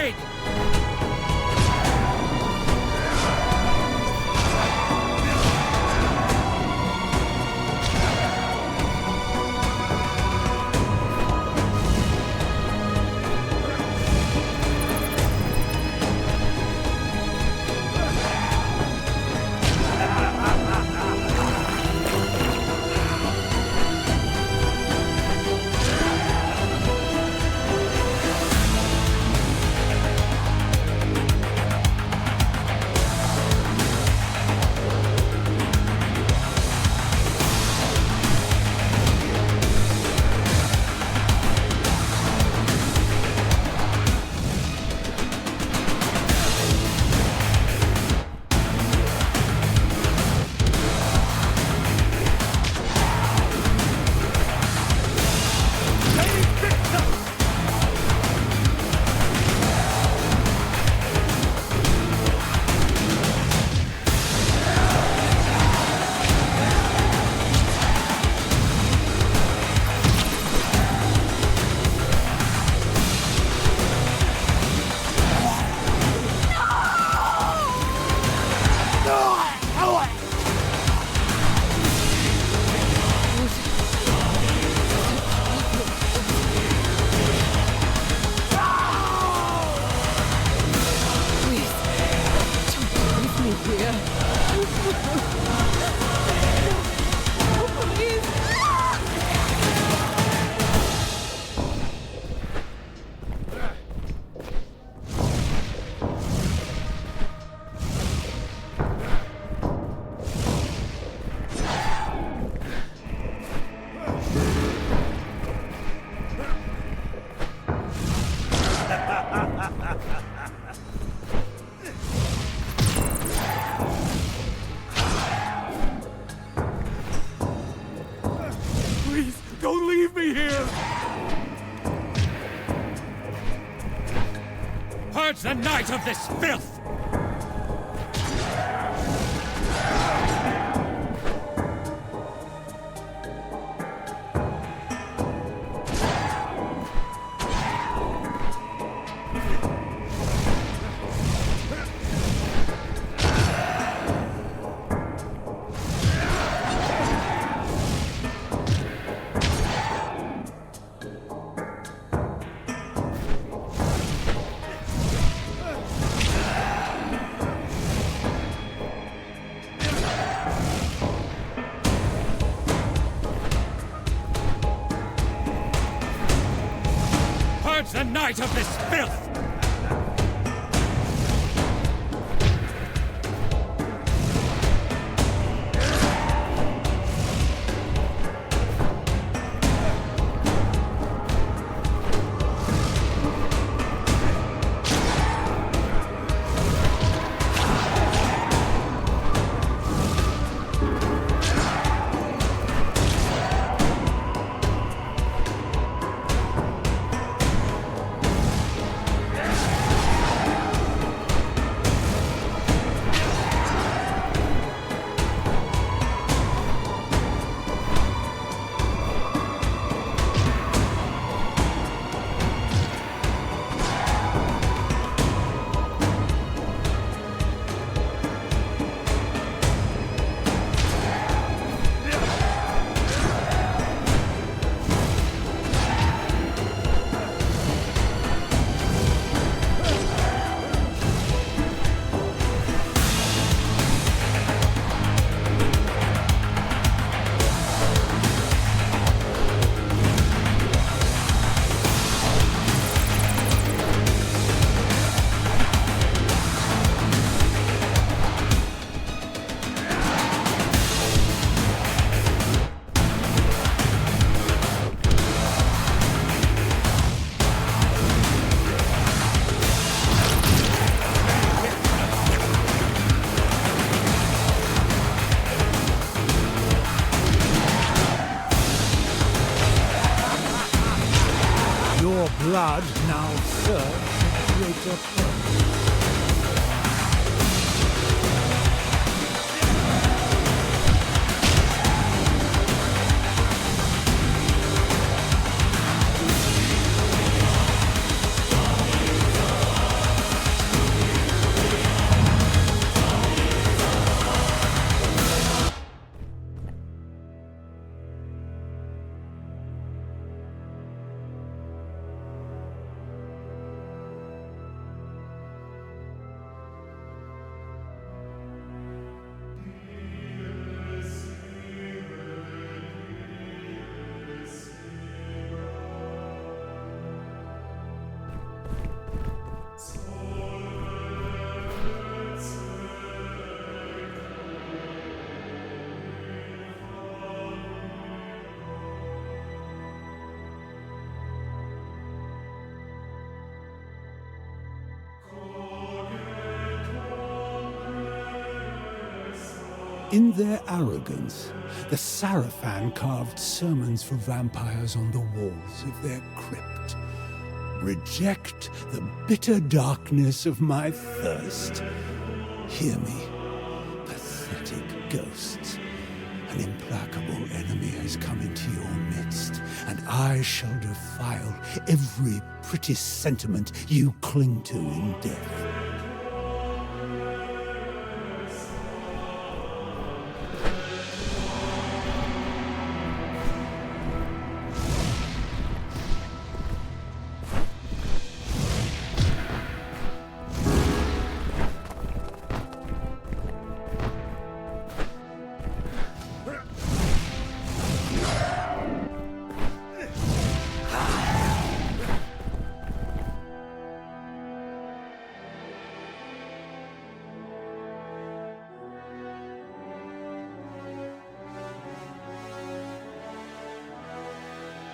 blade! Don't leave me here! Purge the night of this filth! The night of this filth! blood now serves a greater purpose. In their arrogance, the Sarafan carved sermons for vampires on the walls of their crypt. Reject the bitter darkness of my thirst. Hear me, pathetic ghosts. An implacable enemy has come into your midst, and I shall defile every pretty sentiment you cling to in death.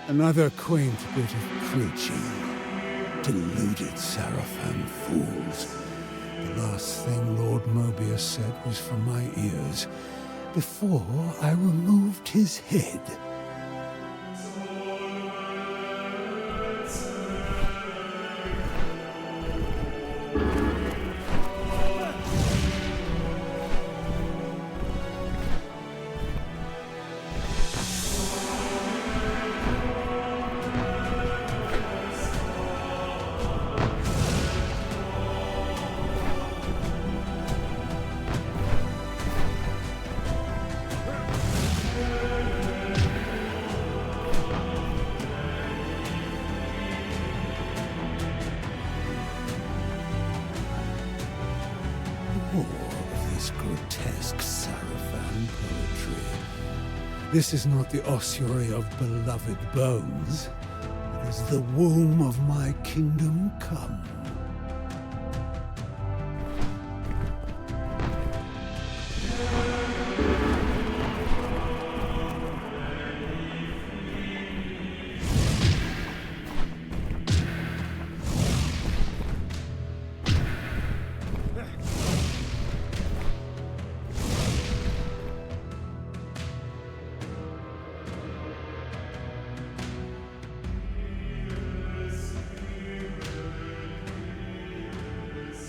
Another quaint bit of preaching. Deluded Sarafan fools. The last thing Lord Mobius said was for my ears, before I removed his head. Grotesque Sarafan poetry. This is not the ossuary of beloved bones. It is the womb of my kingdom come.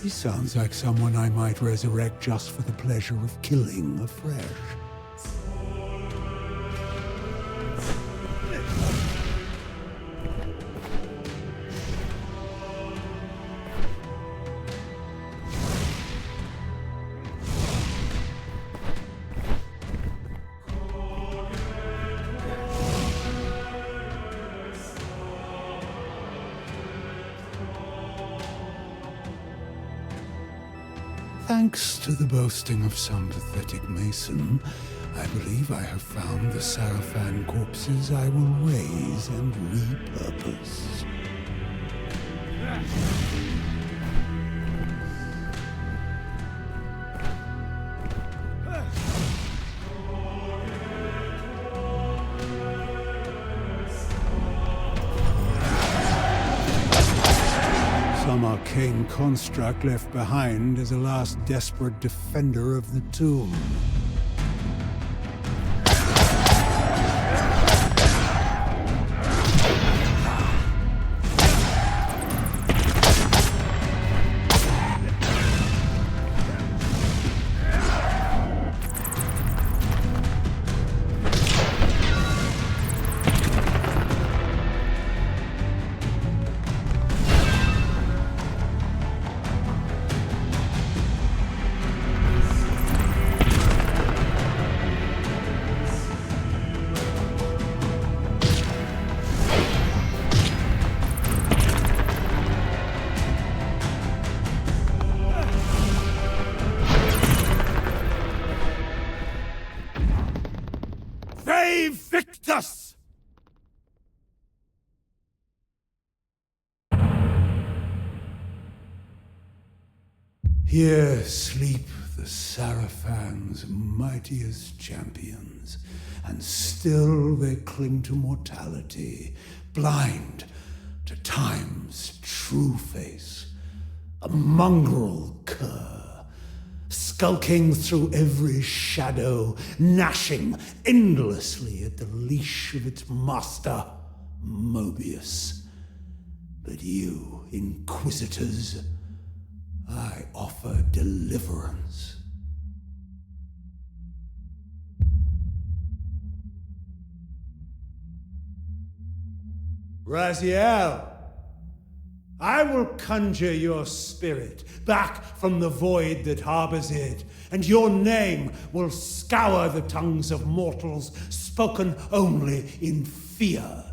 He sounds like someone I might resurrect just for the pleasure of killing afresh. Thanks to the boasting of some pathetic mason, I believe I have found the Sarafan corpses I will raise and repurpose. Some arcane construct left behind as a last desperate defender of the tomb. Victus! Here sleep the Sarafan's mightiest champions, and still they cling to mortality, blind to time's true face, a mongrel cur, skulking through every shadow, gnashing endlessly at the leash of its master, Mobius. But you, Inquisitors, I offer deliverance. Raziel, I will conjure your spirit back from the void that harbors it, and your name will scour the tongues of mortals, spoken only in fear.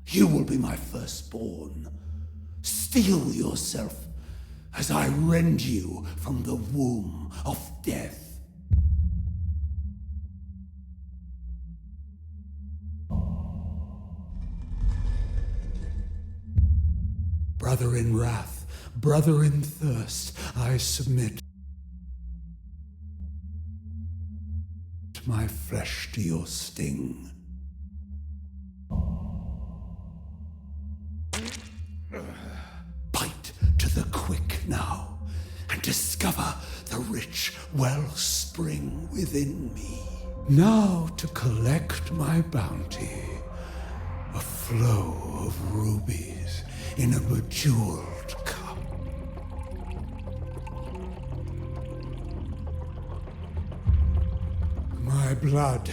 You will be my firstborn. Steel yourself as I rend you from the womb of death. Brother in wrath, brother in thirst, I submit my flesh to your sting. Bite to the quick now, and discover the rich wellspring within me. Now to collect my bounty, a flow of rubies in a bejeweled cup. My blood,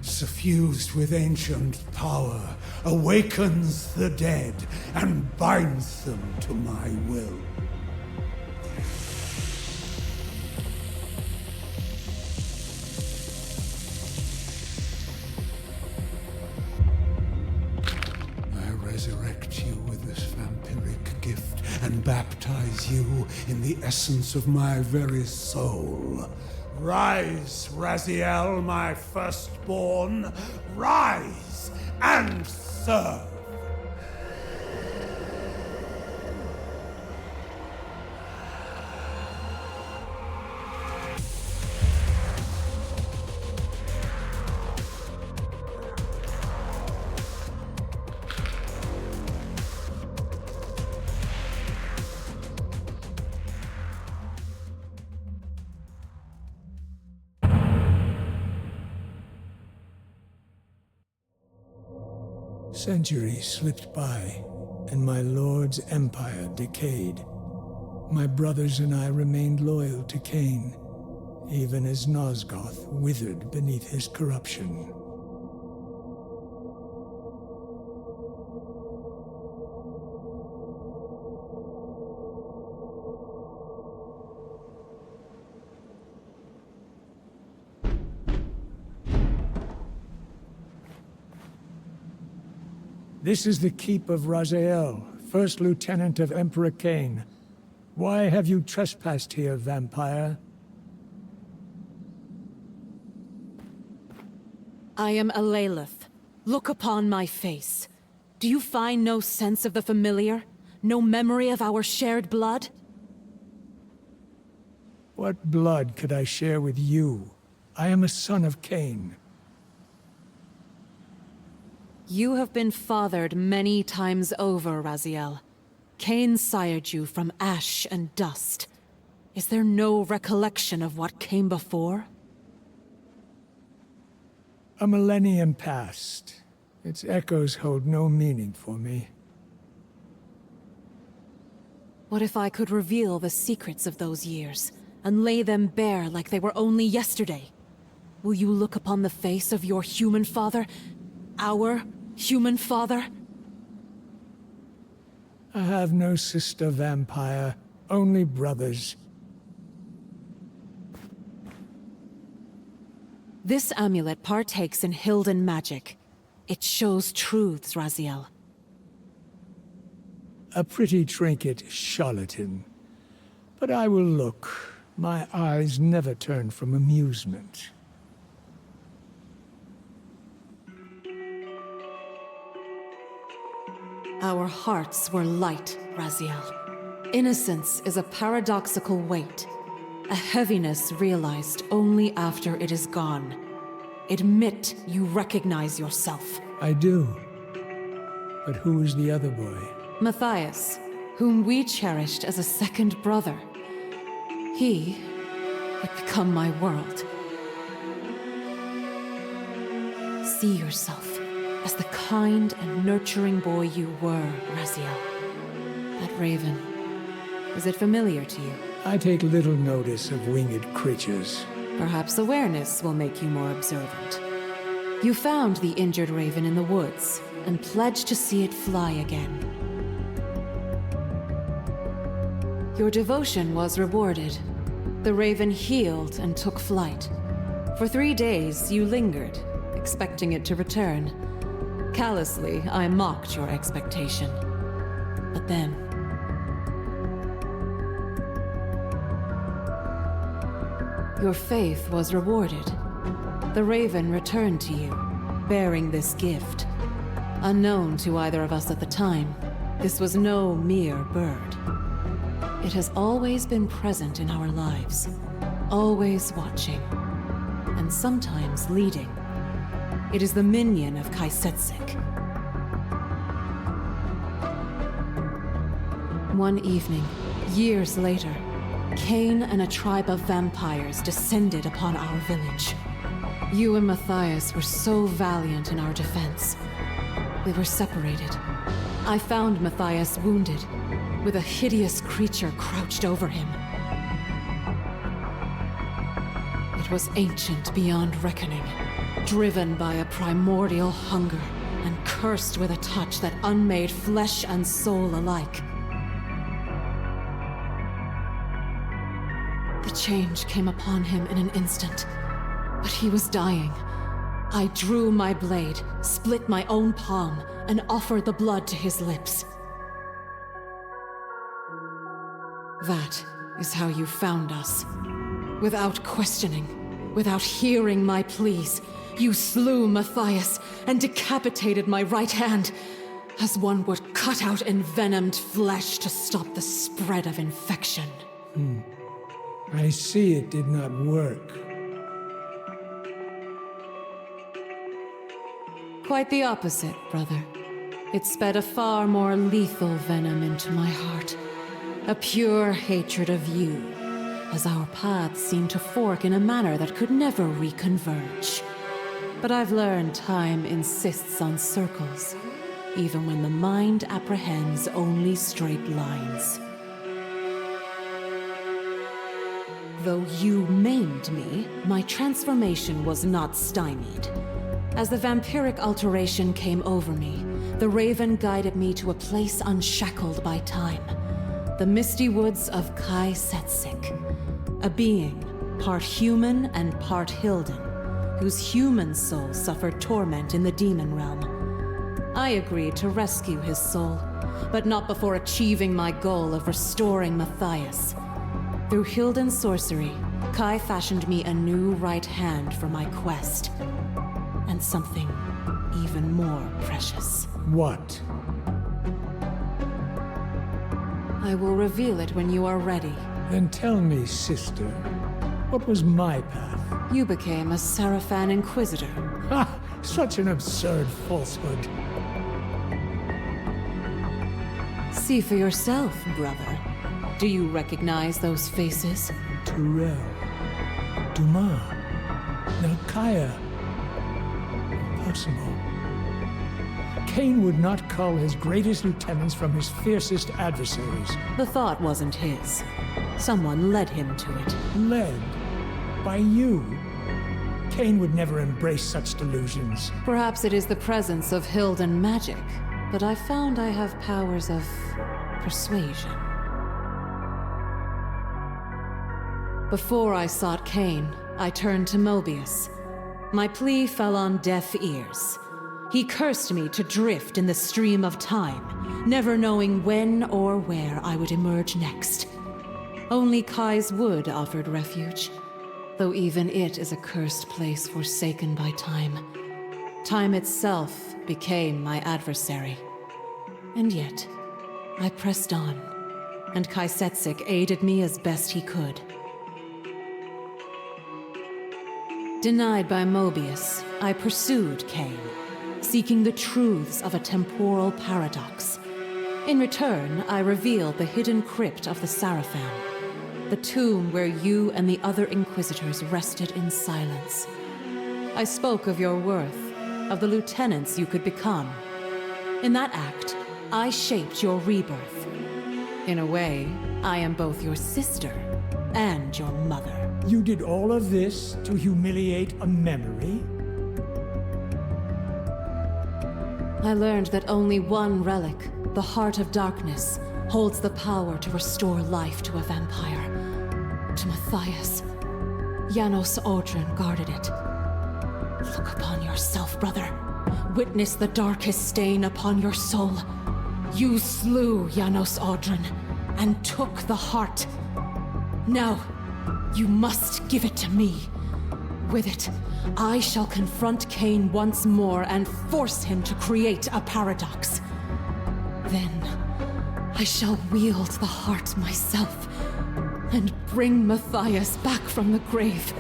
suffused with ancient power, awakens the dead and binds them to my will. Resurrect you with this vampiric gift and baptize you in the essence of my very soul. Rise, Raziel, my firstborn. Rise and serve. Centuries slipped by, and my lord's empire decayed. My brothers and I remained loyal to Kain, even as Nosgoth withered beneath his corruption. This is the keep of Raziel, First Lieutenant of Emperor Kain. Why have you trespassed here, vampire? I am Alalith. Look upon my face. Do you find no sense of the familiar? No memory of our shared blood? What blood could I share with you? I am a son of Kain. You have been fathered many times over, Raziel. Kain sired you from ash and dust. Is there no recollection of what came before? A millennium passed. Its echoes hold no meaning for me. What if I could reveal the secrets of those years, and lay them bare like they were only yesterday? Will you look upon the face of your human father? Our human father? I have no sister vampire, only brothers. This amulet partakes in Hylden magic. It shows truths, Raziel. A pretty trinket, charlatan. But I will look. My eyes never turn from amusement. Our hearts were light, Raziel. Innocence is a paradoxical weight, a heaviness realized only after it is gone. Admit you recognize yourself. I do. But who is the other boy? Matthias, whom we cherished as a second brother. He It become my world. See yourself as the kind and nurturing boy you were, Raziel. That raven, is it familiar to you? I take little notice of winged creatures. Perhaps awareness will make you more observant. You found the injured raven in the woods and pledged to see it fly again. Your devotion was rewarded. The raven healed and took flight. For 3 days, you lingered, expecting it to return. Callously, I mocked your expectation. But then... your faith was rewarded. The raven returned to you, bearing this gift. Unknown to either of us at the time, this was no mere bird. It has always been present in our lives, always watching, and sometimes leading. It is the minion of Kain Ascendance. One evening, years later, Kain and a tribe of vampires descended upon our village. You and Matthias were so valiant in our defense. We were separated. I found Matthias wounded, with a hideous creature crouched over him. It was ancient beyond reckoning, driven by a primordial hunger, and cursed with a touch that unmade flesh and soul alike. The change came upon him in an instant, but he was dying. I drew my blade, split my own palm, and offered the blood to his lips. That is how you found us. Without questioning, without hearing my pleas, you slew Matthias and decapitated my right hand, as one would cut out envenomed flesh to stop the spread of infection. I see it did not work. Quite the opposite, brother. It sped a far more lethal venom into my heart. A pure hatred of you, as our paths seemed to fork in a manner that could never reconverge. But I've learned time insists on circles, even when the mind apprehends only straight lines. Though you maimed me, my transformation was not stymied. As the vampiric alteration came over me, the raven guided me to a place unshackled by time. The misty woods of Kain Ascendance. A being, part human and part Hylden, whose human soul suffered torment in the demon realm. I agreed to rescue his soul, but not before achieving my goal of restoring Matthias. Through Hylden sorcery, Kai fashioned me a new right hand for my quest. And something even more precious. What? I will reveal it when you are ready. Then tell me, sister, what was my path? You became a Sarafan Inquisitor. Ha! Such an absurd falsehood. See for yourself, brother. Do you recognize those faces? Terrell, Dumas, Nalkaya, Impossible. Kain would not cull his greatest lieutenants from his fiercest adversaries. The thought wasn't his. Someone led him to it. Led? By you? Kain would never embrace such delusions. Perhaps it is the presence of Hylden magic, but I found I have powers of persuasion. Before I sought Kain, I turned to Mobius. My plea fell on deaf ears. He cursed me to drift in the stream of time, never knowing when or where I would emerge next. Only Kai's Wood offered refuge, though even it is a cursed place forsaken by time. Time itself became my adversary. And yet, I pressed on, and Kain Ascendance aided me as best he could. Denied by Mobius, I pursued Kain, seeking the truths of a temporal paradox. In return, I revealed the hidden crypt of the Sarafan. The tomb where you and the other Inquisitors rested in silence. I spoke of your worth, of the lieutenants you could become. In that act, I shaped your rebirth. In a way, I am both your sister and your mother. You did all of this to humiliate a memory? I learned that only one relic, the Heart of Darkness, holds the power to restore life to a vampire. To Matthias. Janos Audron guarded it. Look upon yourself, brother. Witness the darkest stain upon your soul. You slew Janos Audron and took the heart. Now, you must give it to me. With it, I shall confront Kain once more and force him to create a paradox. Then, I shall wield the heart myself and bring Matthias back from the grave.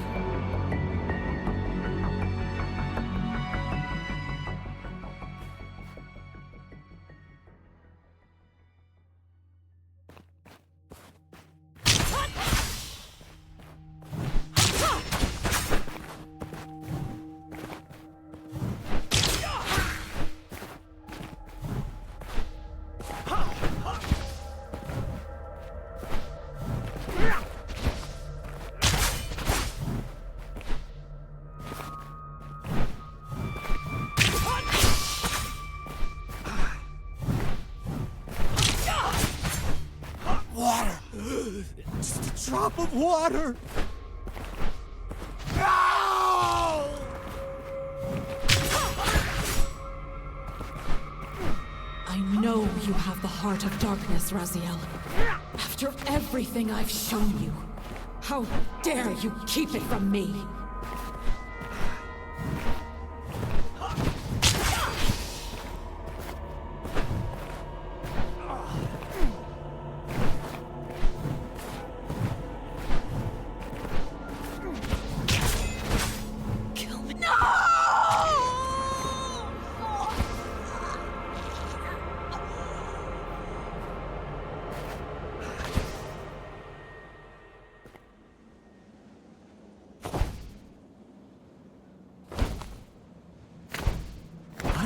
Water! Just a drop of water! No! I know you have the Heart of Darkness, Raziel. After everything I've shown you, how dare you keep it from me?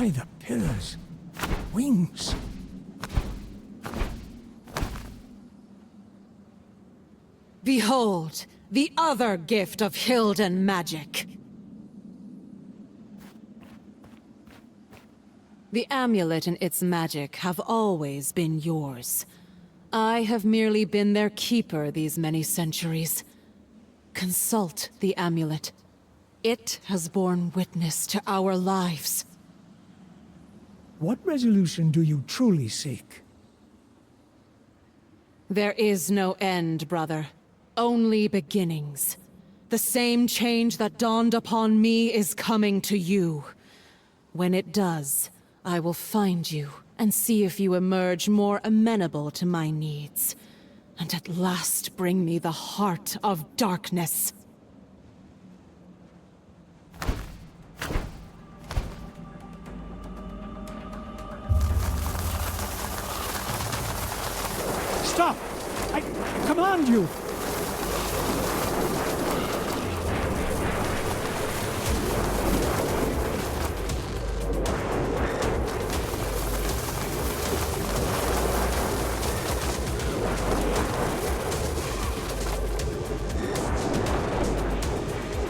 By the pillars. Wings. Behold, the other gift of Hylden magic. The amulet and its magic have always been yours. I have merely been their keeper these many centuries. Consult the amulet. It has borne witness to our lives. What resolution do you truly seek? There is no end, brother. Only beginnings. The same change that dawned upon me is coming to you. When it does, I will find you and see if you emerge more amenable to my needs. And at last bring me the Heart of Darkness. Stop! I command you!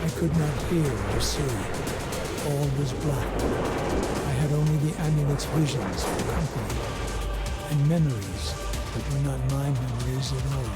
I could not hear or see. All was black. I had only the amulet's visions for company, and memories that were not my memories at all.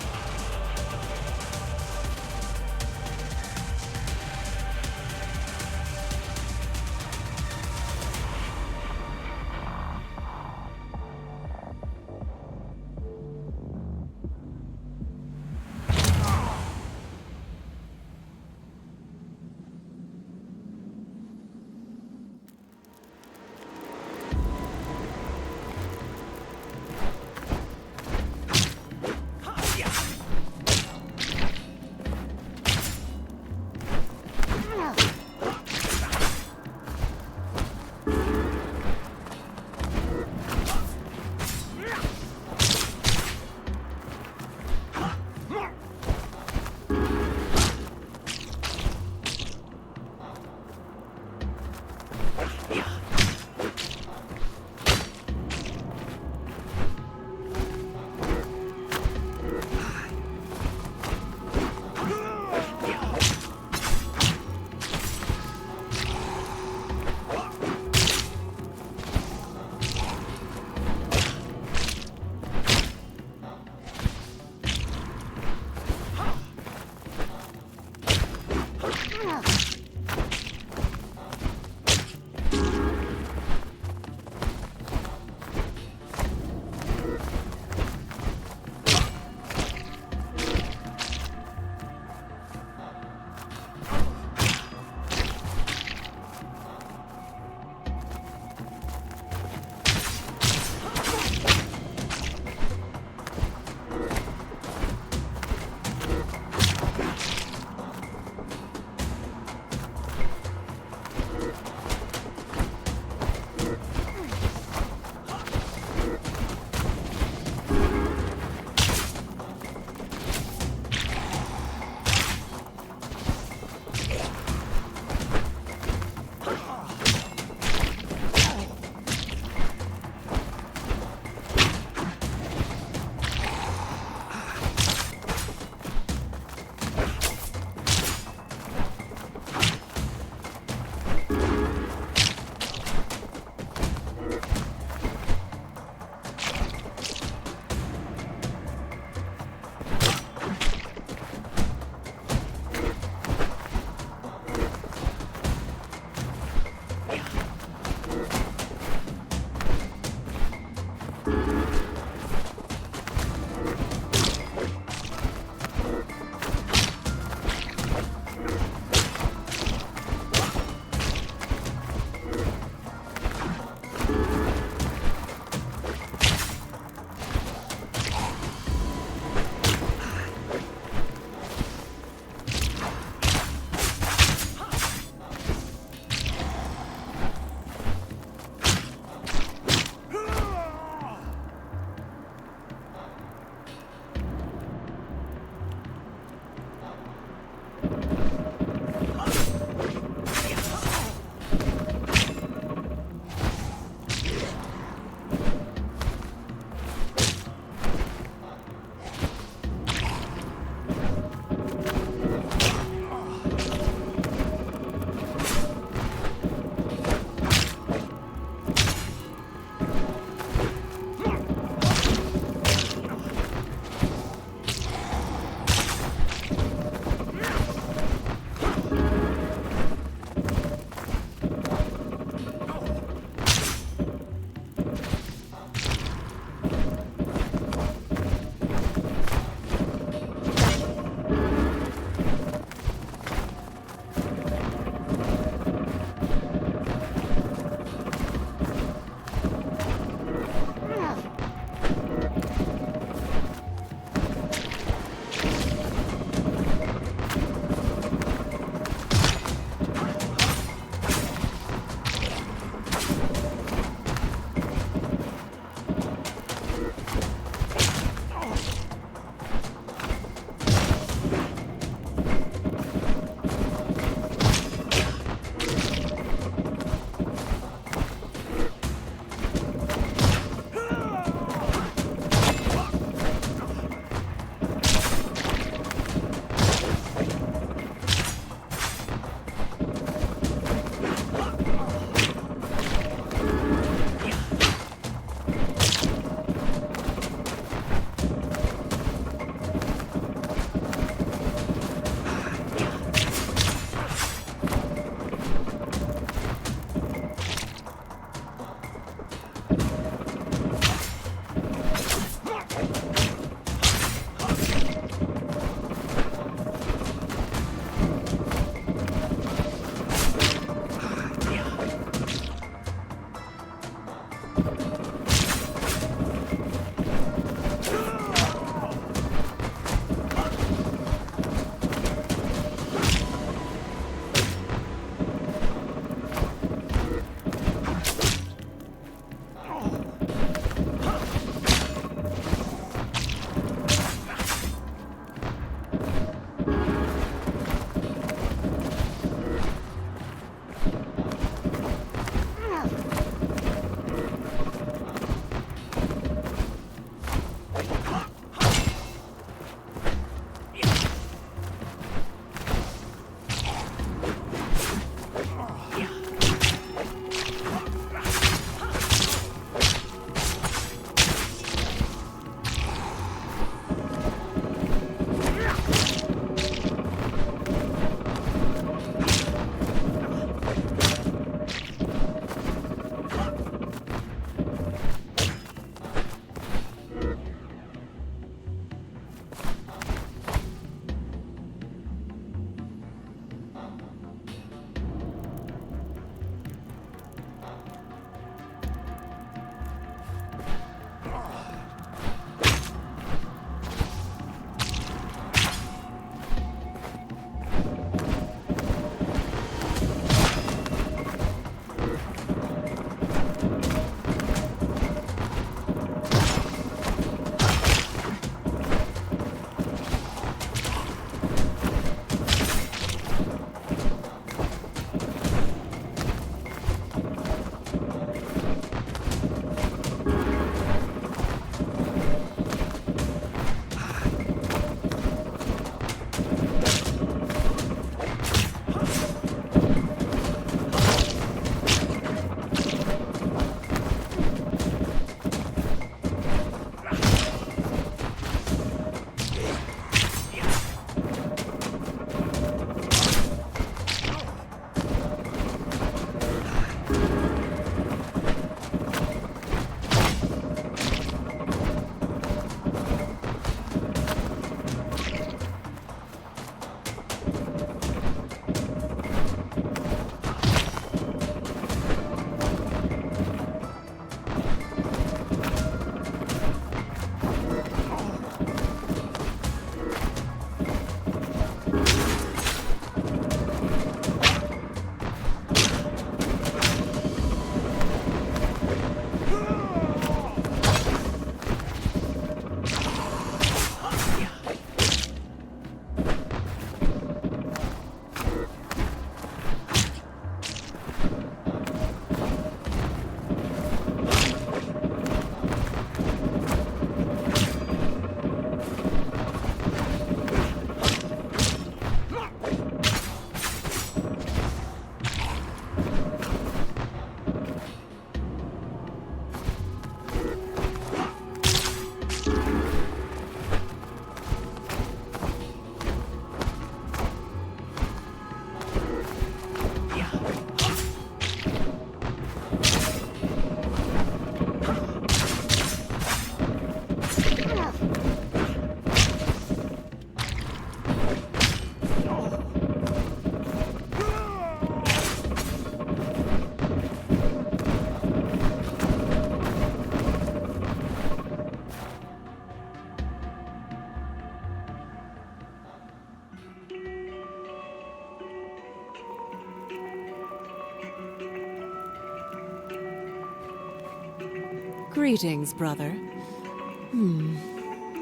Greetings, brother.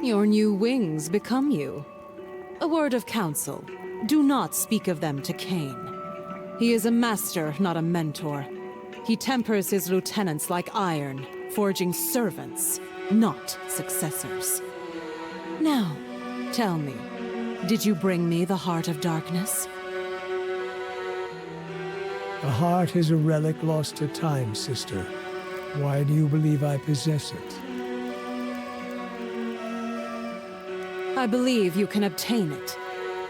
Your new wings become you. A word of counsel. Do not speak of them to Kain. He is a master, not a mentor. He tempers his lieutenants like iron, forging servants, not successors. Now, tell me, did you bring me the Heart of Darkness? The heart is a relic lost to time, sister. Why do you believe I possess it? I believe you can obtain it.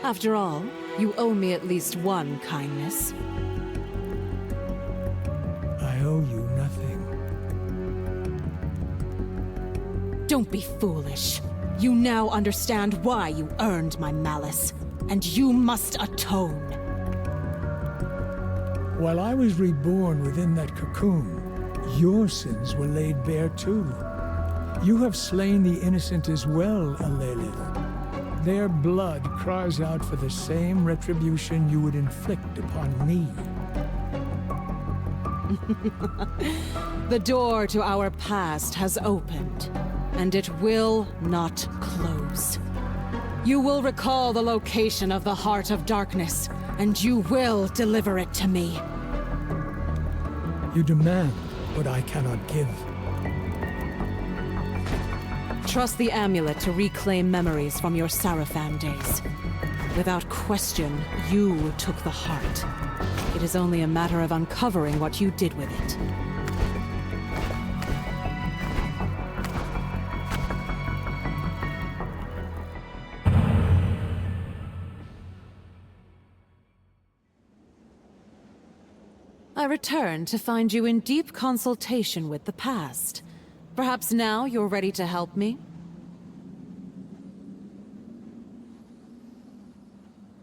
After all, you owe me at least one kindness. I owe you nothing. Don't be foolish. You now understand why you earned my malice, and you must atone. While I was reborn within that cocoon, your sins were laid bare too. You have slain the innocent as well, Alelith. Their blood cries out for the same retribution you would inflict upon me. The door to our past has opened, and it will not close. You will recall the location of the Heart of Darkness, and you will deliver it to me. You demand what I cannot give. Trust the amulet to reclaim memories from your Sarafan days. Without question, you took the heart. It is only a matter of uncovering what you did with it. I return to find you in deep consultation with the past. Perhaps now you're ready to help me?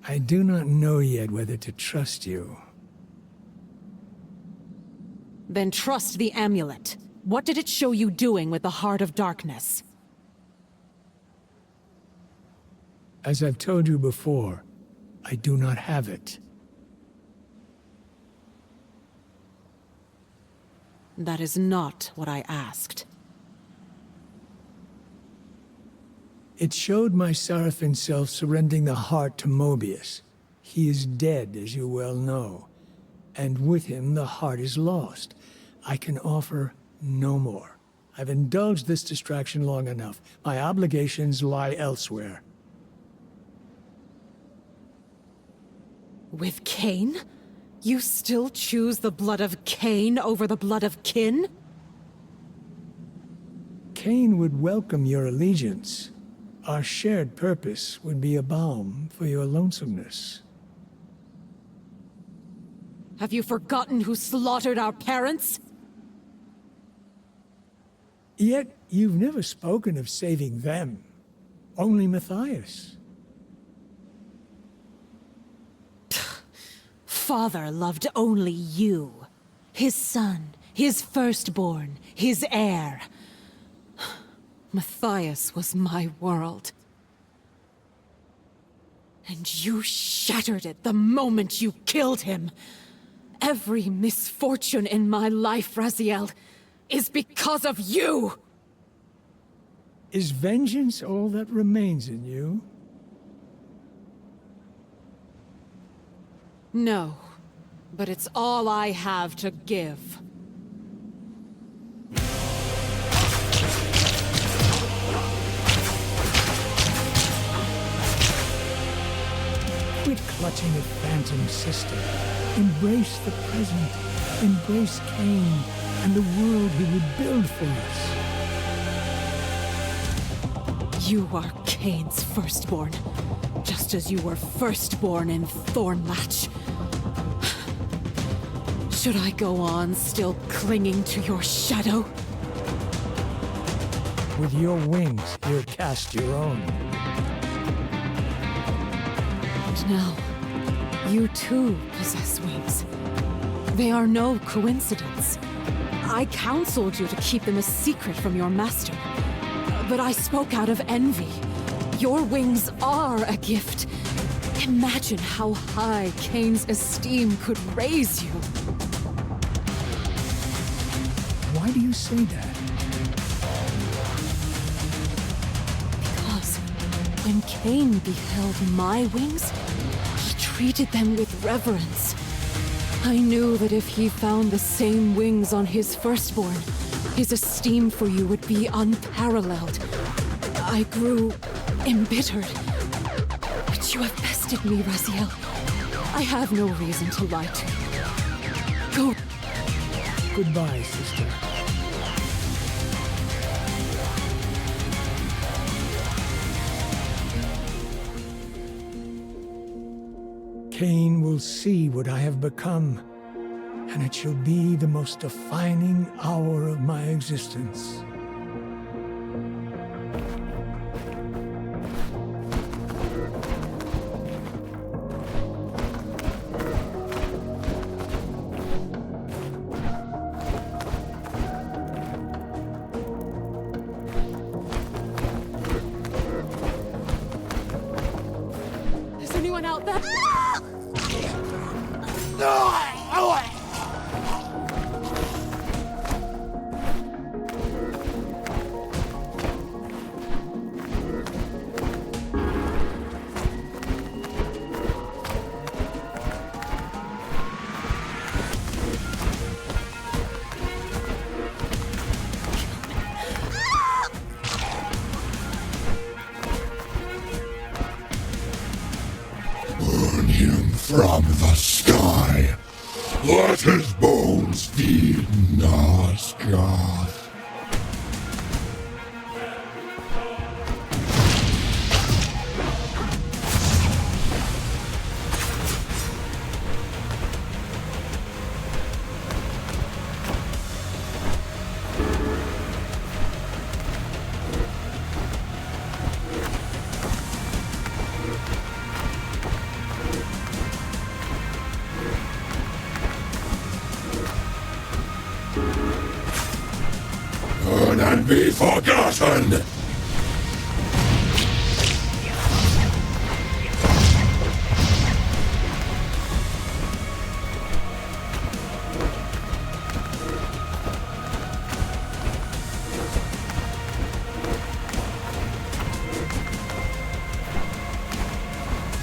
I do not know yet whether to trust you. Then trust the amulet. What did it show you doing with the Heart of Darkness? As I've told you before, I do not have it. That is not what I asked. It showed my Sarafan self surrendering the heart to Mobius. He is dead, as you well know. And with him, the heart is lost. I can offer no more. I've indulged this distraction long enough. My obligations lie elsewhere. With Kain? You still choose the blood of Kain over the blood of kin? Kain would welcome your allegiance. Our shared purpose would be a balm for your lonesomeness. Have you forgotten who slaughtered our parents? Yet you've never spoken of saving them. Only Matthias. Father loved only you. His son, his firstborn, his heir. Matthias was my world. And you shattered it the moment you killed him. Every misfortune in my life, Raziel, is because of you! Is vengeance all that remains in you? No, but it's all I have to give. Quit clutching at Phantom, sister. Embrace the present. Embrace Kain and the world he would build for us. You are Kain's firstborn, just as you were firstborn in Thornlatch. Should I go on still clinging to your shadow? With your wings, you'll cast your own. And now, you too possess wings. They are no coincidence. I counseled you to keep them a secret from your master, but I spoke out of envy. Your wings are a gift. Imagine how high Kain's esteem could raise you. Why do you say that? When Kain beheld my wings, he treated them with reverence. I knew that if he found the same wings on his firstborn, his esteem for you would be unparalleled. I grew embittered. But you have bested me, Raziel. I have no reason to lie to you. Go. Goodbye, sister. Kain will see what I have become, and it shall be the most defining hour of my existence. Is anyone out there? Burn him from the sky. Let his bones feed Nazgûl. Burn and be forgotten!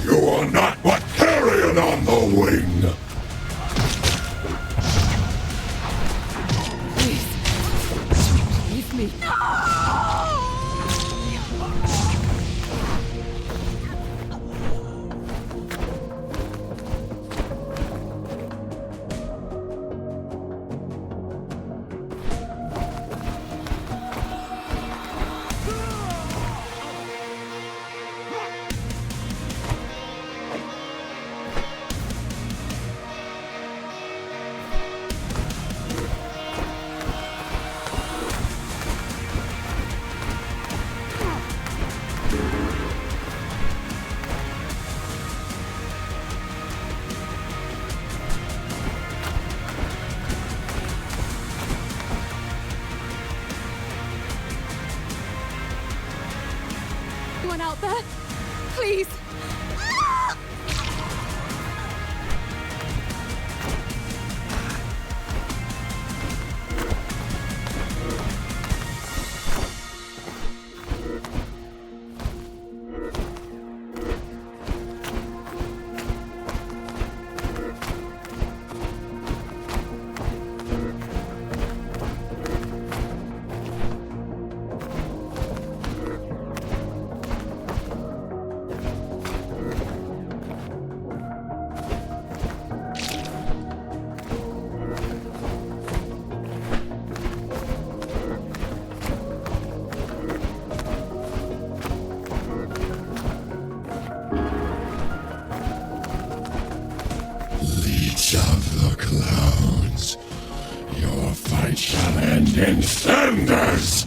You are not but carrion on the wing! Leave me. Anyone out there? Please! Leech of the clouds, your fight shall end in cinders!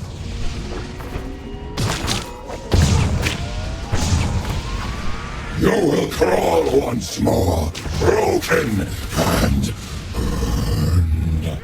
You will crawl once more, broken and burned.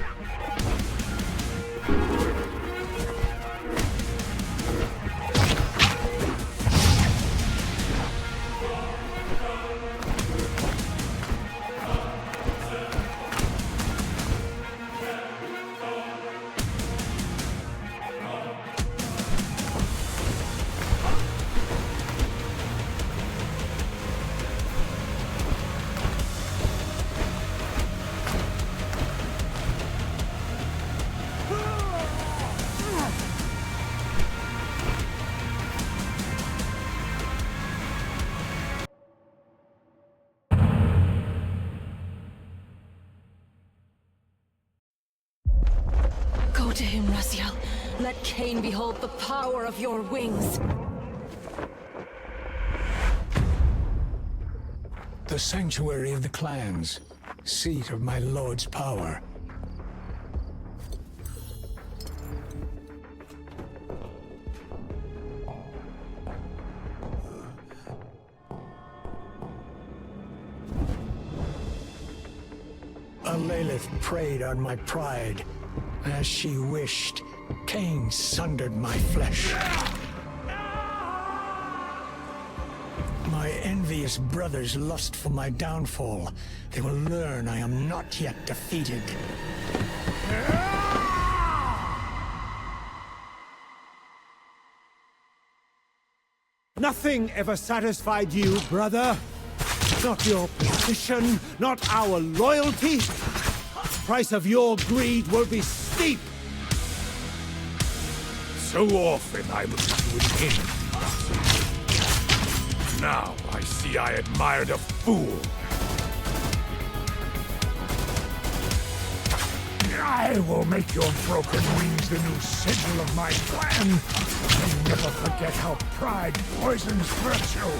to him, Raziel. Let Kain behold the power of your wings. The sanctuary of the clans, seat of my lord's power. Lilith preyed on my pride. As she wished, Kain sundered my flesh. My envious brothers lust for my downfall. They will learn I am not yet defeated. Nothing ever satisfied you, brother. Not your position, not our loyalty. The price of your greed will be steep. So often I was to an end. Now I see I admired a fool. I will make your broken wings the new sigil of my clan. And never forget how pride poisons virtue.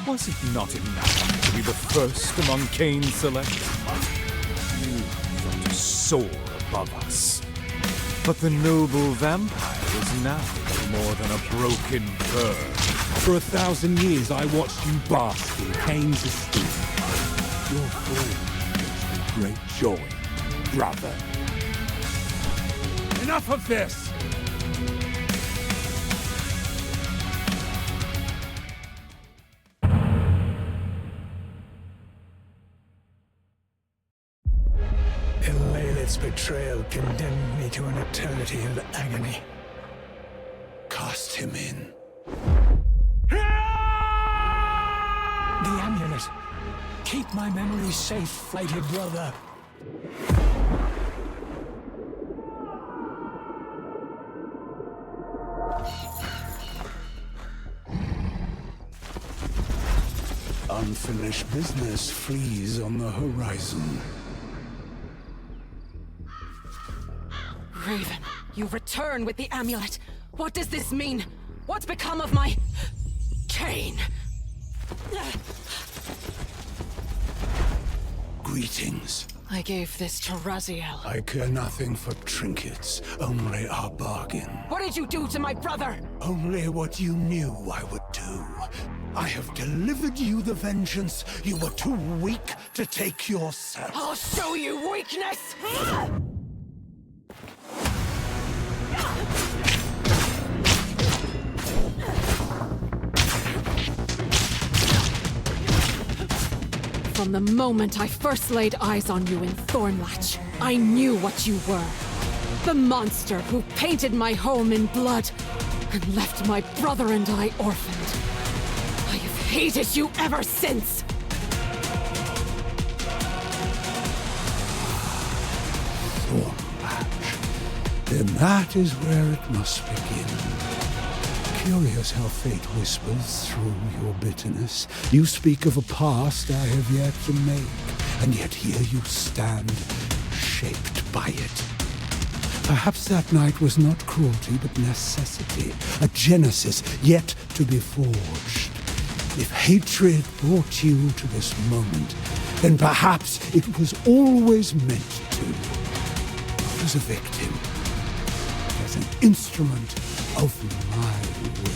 Was it not enough to be the first among Kain's select? You thought to soar above us. But the noble vampire is now more than a broken bird. For 1,000 years I watched you bask in Kain's esteem. Your fall gives me great joy, brother. Enough of this! Lilith's betrayal condemned me to an eternity of agony. Cast him in. The amulet. Keep my memory safe, flighted brother. Unfinished business flees on the horizon. Raven, you return with the amulet. What does this mean? What's become of my... Kain? Greetings. I gave this to Raziel. I care nothing for trinkets, only our bargain. What did you do to my brother? Only what you knew I would do. I have delivered you the vengeance you were too weak to take yourself. I'll show you weakness! From the moment I first laid eyes on you in Thornlatch, I knew what you were. The monster who painted my home in blood and left my brother and I orphaned. I have hated you ever since! Thornlatch. Then that is where it must begin. Curious how fate whispers through your bitterness. You speak of a past I have yet to make, and yet here you stand, shaped by it. Perhaps that night was not cruelty, but necessity, a genesis yet to be forged. If hatred brought you to this moment, then perhaps it was always meant to. Not as a victim, but as an instrument of my will.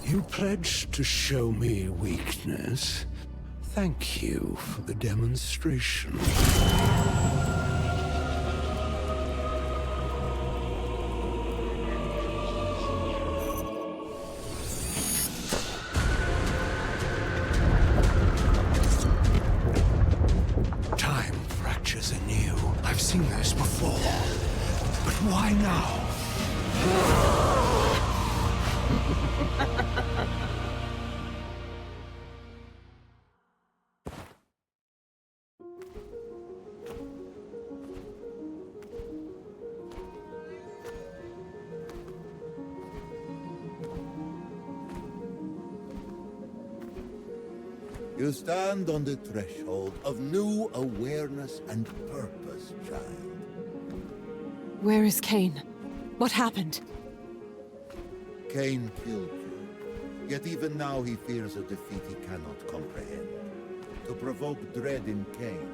You pledged to show me weakness. Thank you for the demonstration. Time fractures anew. I've seen this before. But why now? You stand on the threshold of new awareness and purpose, child. Where is Kain? What happened? Kain killed you. Yet even now he fears a defeat he cannot comprehend. To provoke dread in Kain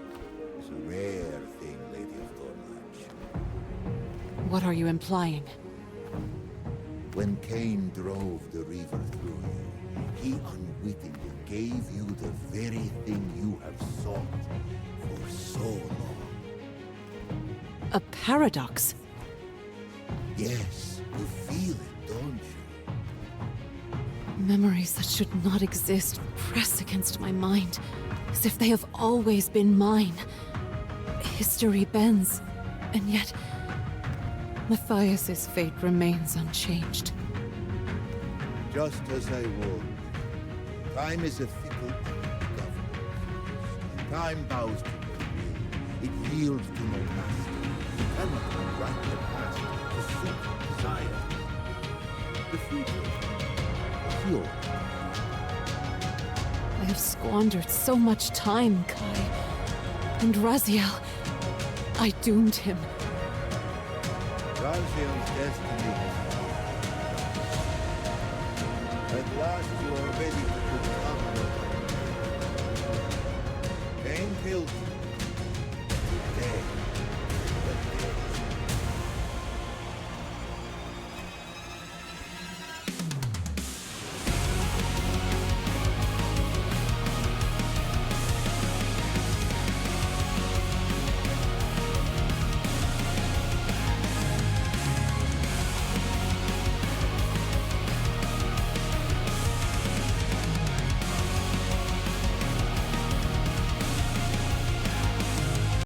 is a rare thing, Lady of Dornach. What are you implying? When Kain drove the Reaver through you, he unwittingly gave you the very thing you have sought for so long. A paradox? Yes, you feel it, don't you? Memories that should not exist press against my mind, as if they have always been mine. History bends, and yet Matthias's fate remains unchanged. Just as I warned, time is a fickle government. Time bows to no will. It yields to no master. It cannot rewrite the past to suit desire. The future is yours. I have squandered so much time, Kai. And Raziel, I doomed him. Raziel's destiny. At last you are ready to become. Kain killed you.